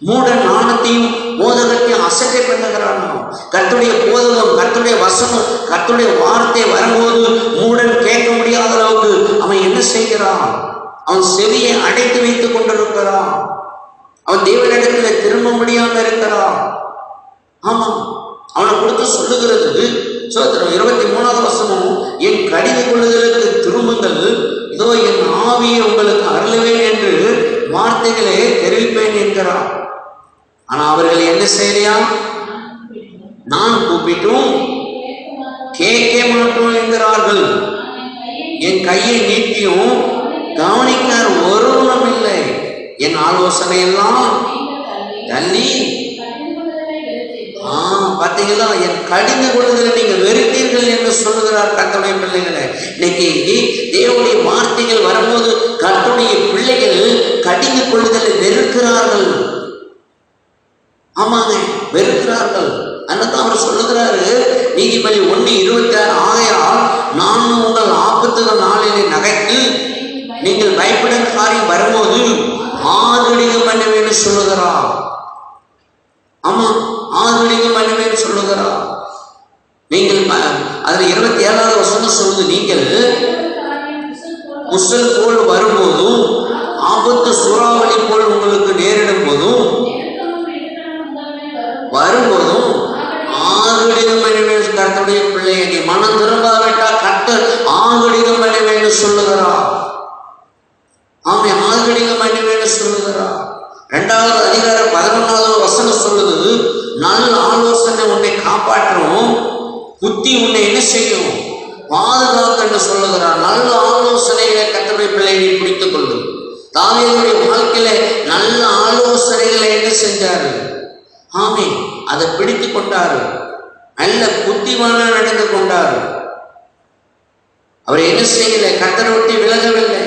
மூட நாணத்தையும் போதகத்தையும் அசட்டை பண்ணுகிறானோ. கர்த்தருடைய போதகம், கர்த்தருடைய வசனம், கர்த்தருடைய வார்த்தை வரும்போது மூடன் கேட்க முடியாத அளவுக்கு அவன் என்ன செய்கிறான்? அவன் செவியை அடைத்து வைத்துக் கொண்டிருக்கிறான். அவன் தேவனிடத்துல திரும்ப முடியாம இருக்கிறான். ஆமா, அவனை கொடுத்து சொல்லுகிறது சோதரம் 23வது வசனம், என் கடிந்து கொள்ளுதலுக்கு திரும்புங்கள், இதோ என் ஆவியை உங்களுக்கு அருளுவேன் என்று வார்த்தைகளை தெரிவிப்பேன் என்கிறான். ஆனா அவர்கள் என்ன செய்யலையா? நான் கூப்பிட்டும் கேட்க மாட்டோம் என்கிறார்கள். என் கையை நீட்டியும் கவனிக்கார் ஒருவனும் இல்லை. என் ஆலோசனை எல்லாம் தள்ளி, பார்த்தீங்களா, என் கடிந்து கொள்ளுதலை நீங்க வெறுத்தீர்கள் என்று சொல்லுகிறார். கர்த்தருடைய பிள்ளைகளை, இன்னைக்கு தேவனுடைய வார்த்தைகள் வரும்போது கர்த்தருடைய பிள்ளைகள் கடிந்து கொள்ளுதலை வெறுக்கிறார்கள். ஆமாங்க, வெறுக்கிறார்கள். அன்னைக்கு அவர் சொல்லுகிறாரு நீதிமொழி 1:26, ஆகையால் நான் உங்கள் ஆபத்துகள் நாளிலே நகைத்து நீங்கள் பயப்பட காரியம் வரும்போது ஆதரிகம் பண்ணுவேன்னு சொல்லுகிறார். ஆமா, ஆதரிகம் பண்ணுவேன்னு சொல்லுகிறார். நீங்கள் அதுல 27வது வசனம் சொல்லுது, நீங்கள் முசல் போல் வரும்போதும் ஆபத்து சூறாவளி போல் உங்களுக்கு நேரிடும் போதும் வரும்போதும் ஆகடிகம் பண்ணுவேன். கர்த்தருடைய பிள்ளையை, நீ மனம் திரும்பாவிட்டா கர்த்தர் ஆகடிகம் பண்ணுவேன்னு சொல்லுகிறார். ஆமை, ஆகடிகம் பண்ணுவேன்னு சொல்லுகிறார். 2வது அதிகாரம் 11வது வசனம் சொல்லுது, நல்ல ஆலோசனை உன்னை காப்பாற்றும், புத்தி உன்னை என்ன செய்யும்? பாதுகாக்க என்று சொல்லுகிறார். நல்ல ஆலோசனைகளை கர்த்தருடைய பிள்ளைகளை பிடித்துக் கொள்ளும். தாவீதுடைய வாழ்க்கையில நல்ல ஆலோசனைகளை என்ன செஞ்சாரு? ஆமே, அதை பிடித்து கொண்டாரு. நல்ல புத்திமான நடந்து கொண்டாரு. அவர் என்ன செய்யல? கர்த்தரை விட்டு விலகவில்லை.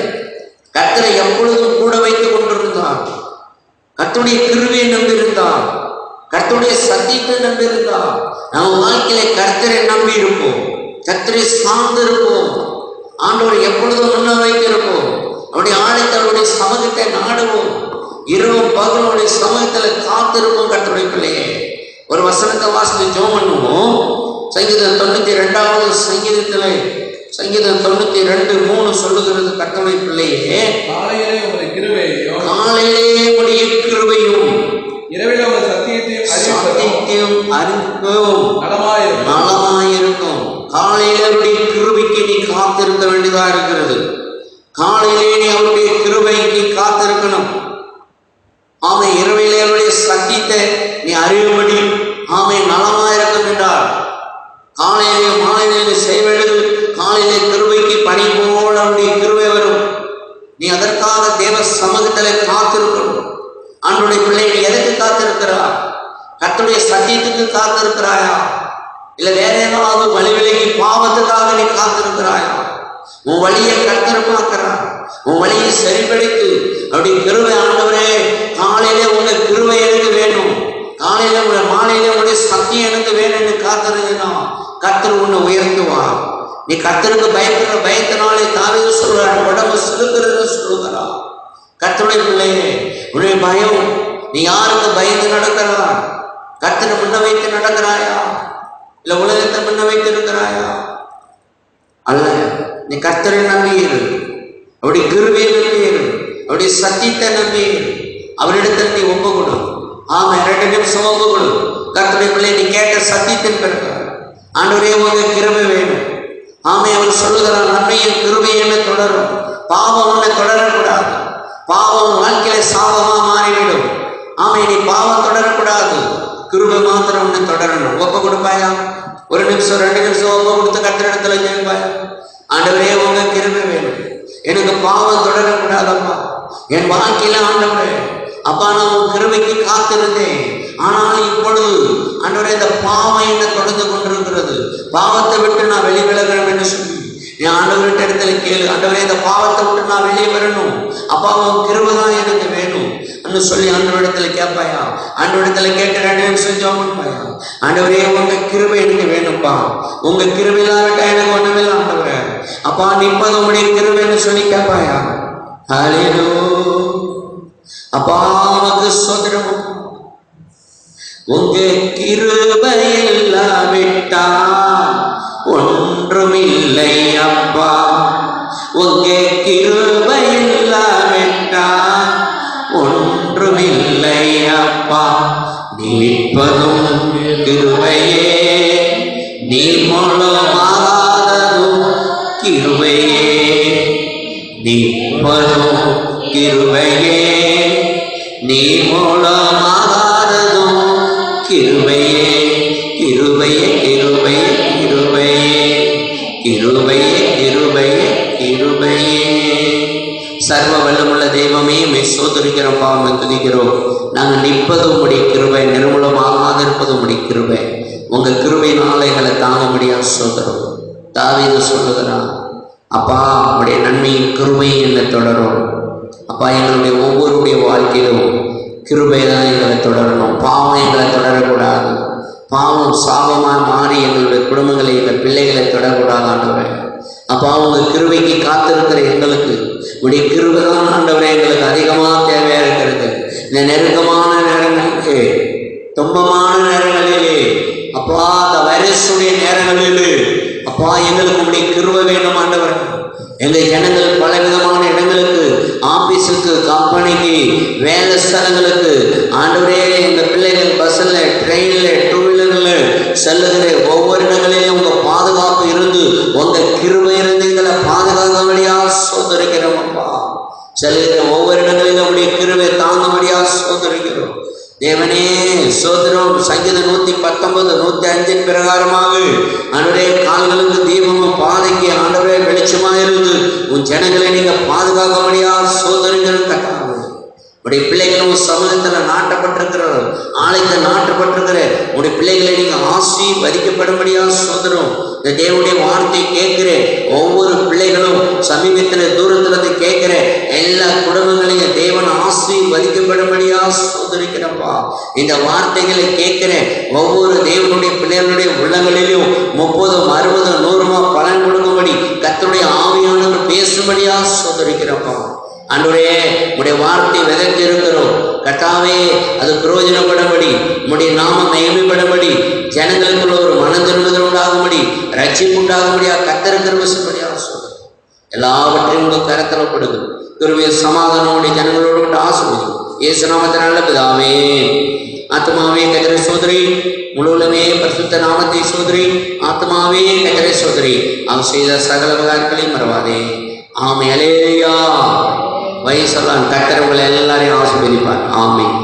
கர்த்தரை எப்பொழுதும் கூட வைத்துக் கொண்டிருந்தார். கர்த்தருடைய கிருபையை நம்பியிருந்தார். கர்த்தருடைய சத்தியத்தை நம்பியிருந்தார். நம்ம வாழ்க்கையில கர்த்தரை நம்பி இருப்போம். கர்த்தரை சார்ந்து இருப்போம். ஆண்டவரை எப்பொழுதும் முன்ன வைத்திருப்போம். அவருடைய ஆலயத்தை, அவருடைய சமூகத்தை நாடுவோம். இரவும் பகலுடைய சமூகத்தில் காத்திருப்போம். கர்த்தருடைய பிள்ளையே, ஒரு வசனத்தை வாசித்து ஜெபம் பண்ணுவோம். சங்கீதம் 92வது சங்கீதத்திலே சங்கீதம் 92:3 சொல்லுகிறது, கர்த்தருடைய பிள்ளையே, காலையிலே உங்களுடைய கிருபையையும் காலையிலே உடைய கிருபையும் இரவிலே உங்கள் சத்தியத்தையும் அறிவிக்கவும் நலமாயிருக்கும். நலமாயிருக்கும். காலையிலே அவருடைய கிருபைக்கு நீ காத்திருக்க வேண்டியதா இருக்கிறது. காலையிலே நீ அவருடைய கிருபைக்கு காத்திருக்கணும். ஆமை, இரவிலே அவருடைய சத்தியத்தை நீ அறிவுபடி ஆமை நலமாயிருக்கும் என்றார். காலையிலே மாலையிலே செய்ய வேண்டியது, காலையிலே கிருபைக்கு பனி போல அவருடைய கிருபை வரும். நீ அதற்காக தேவ சமூகத்திலே காத்திருக்கணும். ஆண்டவருடைய பிள்ளைகள் எதற்கு காத்திருக்கிறா? கர்த்தருடைய சத்தியத்துக்கு காத்திருக்கிறாயா? இல்லை வேற ஏதாவது வழி விலகி பாவத்துக்காக நீ காத்திருக்கிறாயா? உன் வழியை கர்த்தர் பார்க்கிறார். உன் வழியை சரிபடுத்து அப்படி கிருபை. ஆண்டவரே, காலையிலே உங்க கிருபை எனக்கு வேணும், காலையில உங்க மாலையில உடைய சத்தியம் எனக்கு வேணும்னு காத்திருந்தா கர்த்தர் உன்னை உயர்த்துவார். நீ கர்த்தருக்கு பயப்படுற பயத்தினாலே தாவீது சொல்றார், உடம்பு செலுத்துறது சொல்லுகிறார். கர்த்தருடைய பிள்ளையே, உன்னுடைய பயம், நீ யாருக்கு பயந்து நடக்கிறா? கர்த்தரை முன்ன வைத்து நடக்கிறாயா? இல்ல உலகத்தை முன்ன வைத்து இருக்கிறாயா? அல்ல, நீ கர்த்தரை நம்பியிரு. அவருடைய கிருபையை நம்பியிரு. அவருடைய சத்தியத்தை நம்பியிரு. அவரிடத்தில் நீ ஒப்பு கொடு. ஆமா, 2 நிமிஷம் ஒப்பு கொடு. கர்த்தருடைய பிள்ளை, நீ கேட்ட சத்தியத்தின் பிறகு ஆண்டவரே உங்க கிருபை வேணும். ஆமை, அவர் சொல்லுகிறார், நன்மையின் கிருபை என்ன தொடரும். பாவம் உன்னை தொடரக்கூடாது. பாவம் வாழ்க்கையில சாபமா மாறிவிடும். ஆமை, நீ பாவம் தொடரக்கூடாது. கிருபை மாத்திரம் உன்னை தொடரணும். ஒப்ப கொடுப்பாயா? 1 நிமிஷம் 2 நிமிஷம் ஒப்ப கொடுத்து கர்த்தரிடத்துல கேட்பாயா? ஆண்டவரே உங்க கிருபை வேணும். எனக்கு பாவம் தொடரக்கூடாதப்பா. என் வாழ்க்கையில ஆண்டவரே, அப்பா நான் உன் கிருபைக்கு காத்திருந்தேன். ஆனால் இப்பொழுது ஆண்டவரே, இந்த பாவம் என்ன தொடர்ந்து கொண்டிருக்கிறது. பாவத்தை விட்டு நான் வெளிவிலகணும் என்று சொல்லி நீ ஆண்டவர்கிட்ட இடத்துல கேளு. ஆண்டவரே, இந்த பாவத்தை விட்டு நான் வெளியே வரணும். அப்பா உன் கிருபை தான் எனக்கு வேணும் என்று சொல்லி ஆண்டவரிடத்துல கேட்பாயா? ஆண்டவரிடத்துல கேட்டு 2 நிமிஷம் ஜெபம் பண்ணுவாயா? ஆண்டவரே, உங்க கிருபை எனக்கு வேணும்ப்பா. உங்க கிருபை இல்லாவிட்டா எனக்கு ஒண்ணுமில்லை ஆண்டவரே. அப்பா நிற்பது உங்களுடைய கிருபைன்னு சொல்லி கேட்பாயா? ஹல்லேலூயா. அப்பா உமக்கு ஸ்தோத்திரம். உங்க கிருபை இல்லாவிட்டா ஒன்றுமில்லை அப்பா. உங்க கிருபை இல்லாவிட்டா ஒன்றுமில்லை அப்பா. நிற்பதும் கிருபையே, நீ மூலமாகாததும் கிருபையே. நிற்பதும் கிருபையே, நீ மூலமாகாததும் கிருபையே. கிருபையே, கிருபையே, கிருபையே, கிருபையே, கிருபையே, கிருபையே. சர்வ வல்லமுள்ள தெய்வமே, உம்மை ஸ்தோத்திரிக்கிறோம், உம்மை துதிக்கிறோம். நாங்கள் நிற்பது உம்முடைய கிருபை, நிர்மூலமாகாத இருப்பது உம்முடைய கிருபை. உங்க கிருபை நாளைகளை தாங்க முடியாது ஸ்தோத்திரம். தாவீது சொல்லுகிறான், அப்பா உடைய நன்மையின் கிருபை என்னை தொடரும். அப்பா எங்களுடைய ஒவ்வொருடைய வாழ்க்கையிலும் கிருபை தான் எங்களை தொடரணும். பாவம் எங்களை தொடரக்கூடாது. பாவம் சாபமாக மாறி எங்களுடைய குடும்பங்களை, எங்கள் பிள்ளைகளை தொடரக்கூடாது ஆண்டவரே. அப்பா உங்க கிருபைக்கு காத்திருக்கிற எங்களுக்கு உடைய கிருபை தான் ஆண்டவரே எங்களுக்கு அதிகமாக தேவையாக இருக்கிறது. இந்த நெருக்கமான நேரங்களுக்கு, துன்பமான நேரங்களிலே, அப்பா அந்த வைரஸுடைய நேரங்களிலே, அப்பா எங்களுக்கு உடைய கிருபை வேண்டும் ஆண்டவர். எங்கள் ஜனங்கள் பலவிதமான இடங்களுக்கு, ஆபீஸுக்கு, கம்பெனிக்கு, வேலை ஸ்தலங்களுக்கு ஆண்டவரே, எங்கள் பிள்ளைகள் பஸ்ஸில், ட்ரெயினில், 2 வீலரில் செல்லுகிற ஒவ்வொரு இடங்களிலும் உங்க பாதுகாப்பு இருந்து, உங்க கிருபை இருந்து எங்களை பாதுகாக்கபடியா சோதரிக்கிறோம் அப்பா. செல்லுகிற ஒவ்வொரு இடங்களிலும் உடைய கிருபை தாங்கபடியா சோதரிக்கிறோம் தேவனே. சோதரம். சங்கீதம் 119 105 பிரகாரமாக ஆண்டவரே கால்களுக்கு தீபமும் பாதைக்கு ஆண்டவரே வெளிச்சமாயிருந்து உன் ஜனங்களை நீங்க பாதுகாக்கபடியா சோதனைகள் கட்டாங்க. உடைய பிள்ளைகளும் சமூகத்தில் நாட்டப்பட்டிருக்கிறார், ஆலயத்தில் நாட்டப்பட்டிருக்கிற உடைய பிள்ளைகளை நீங்க ஆசீர்வதிக்கப்படும்படியா சோதரம். இந்த தேவனுடைய வார்த்தை கேட்கிற ஒவ்வொரு பிள்ளைகளும் சமீபத்தில் தூரத்துல இருந்து கேட்கிற எல்லா குடும்பங்களையும் தேவன் ஆசீர்வதிக்கப்படும்படியா சோதரிக்கிறப்பா. இந்த வார்த்தைகளை கேட்கிற ஒவ்வொரு தேவனுடைய பிள்ளைகளுடைய உள்ளங்களிலும் 30, 60, 100 பலன் கொடுக்கும்படி கர்த்தருடைய ஆவியானவர் பேசும்படியா சோதரிக்கிறப்பா. ஆண்டவரே உடைய வார்த்தை விதைத்து இருக்கிறோம் கர்த்தாவே, அது பிரயோஜனப்படும்படி உடைய நாமம் மகிமைப்படும்படி ஜனங்களுக்குள்ள ஒரு மனம் திரும்புதல் உண்டாகும்படி ரட்சிப்பு உண்டாகும்படியா கர்த்தர் கிருபை செய்யும்படியா சொல்லுங்க. எல்லாவற்றையும் உங்க கரத்தில் கொடுக்கும் கிருபை சமாதானமுடைய ஜனங்களோடு கூட ஆசீர்வதிக்கும். இயேசு நாமத்தின் நல்ல பிதாவே. ஆத்மாவே கர்த்தரை சோதரி, முழுவதுமே பரிசுத்த நாமத்தை சோதரி. ஆத்மாவே கர்த்தரை சோதரி, அவர் செய்த சகல உபகாரங்களையும் மறவாதே. ஆமென். அல்லேலூயா. வயசெல்லாம் கர்த்தர் உங்களை எல்லாரையும் ஆசீர்வதிப்பார். ஆமென்.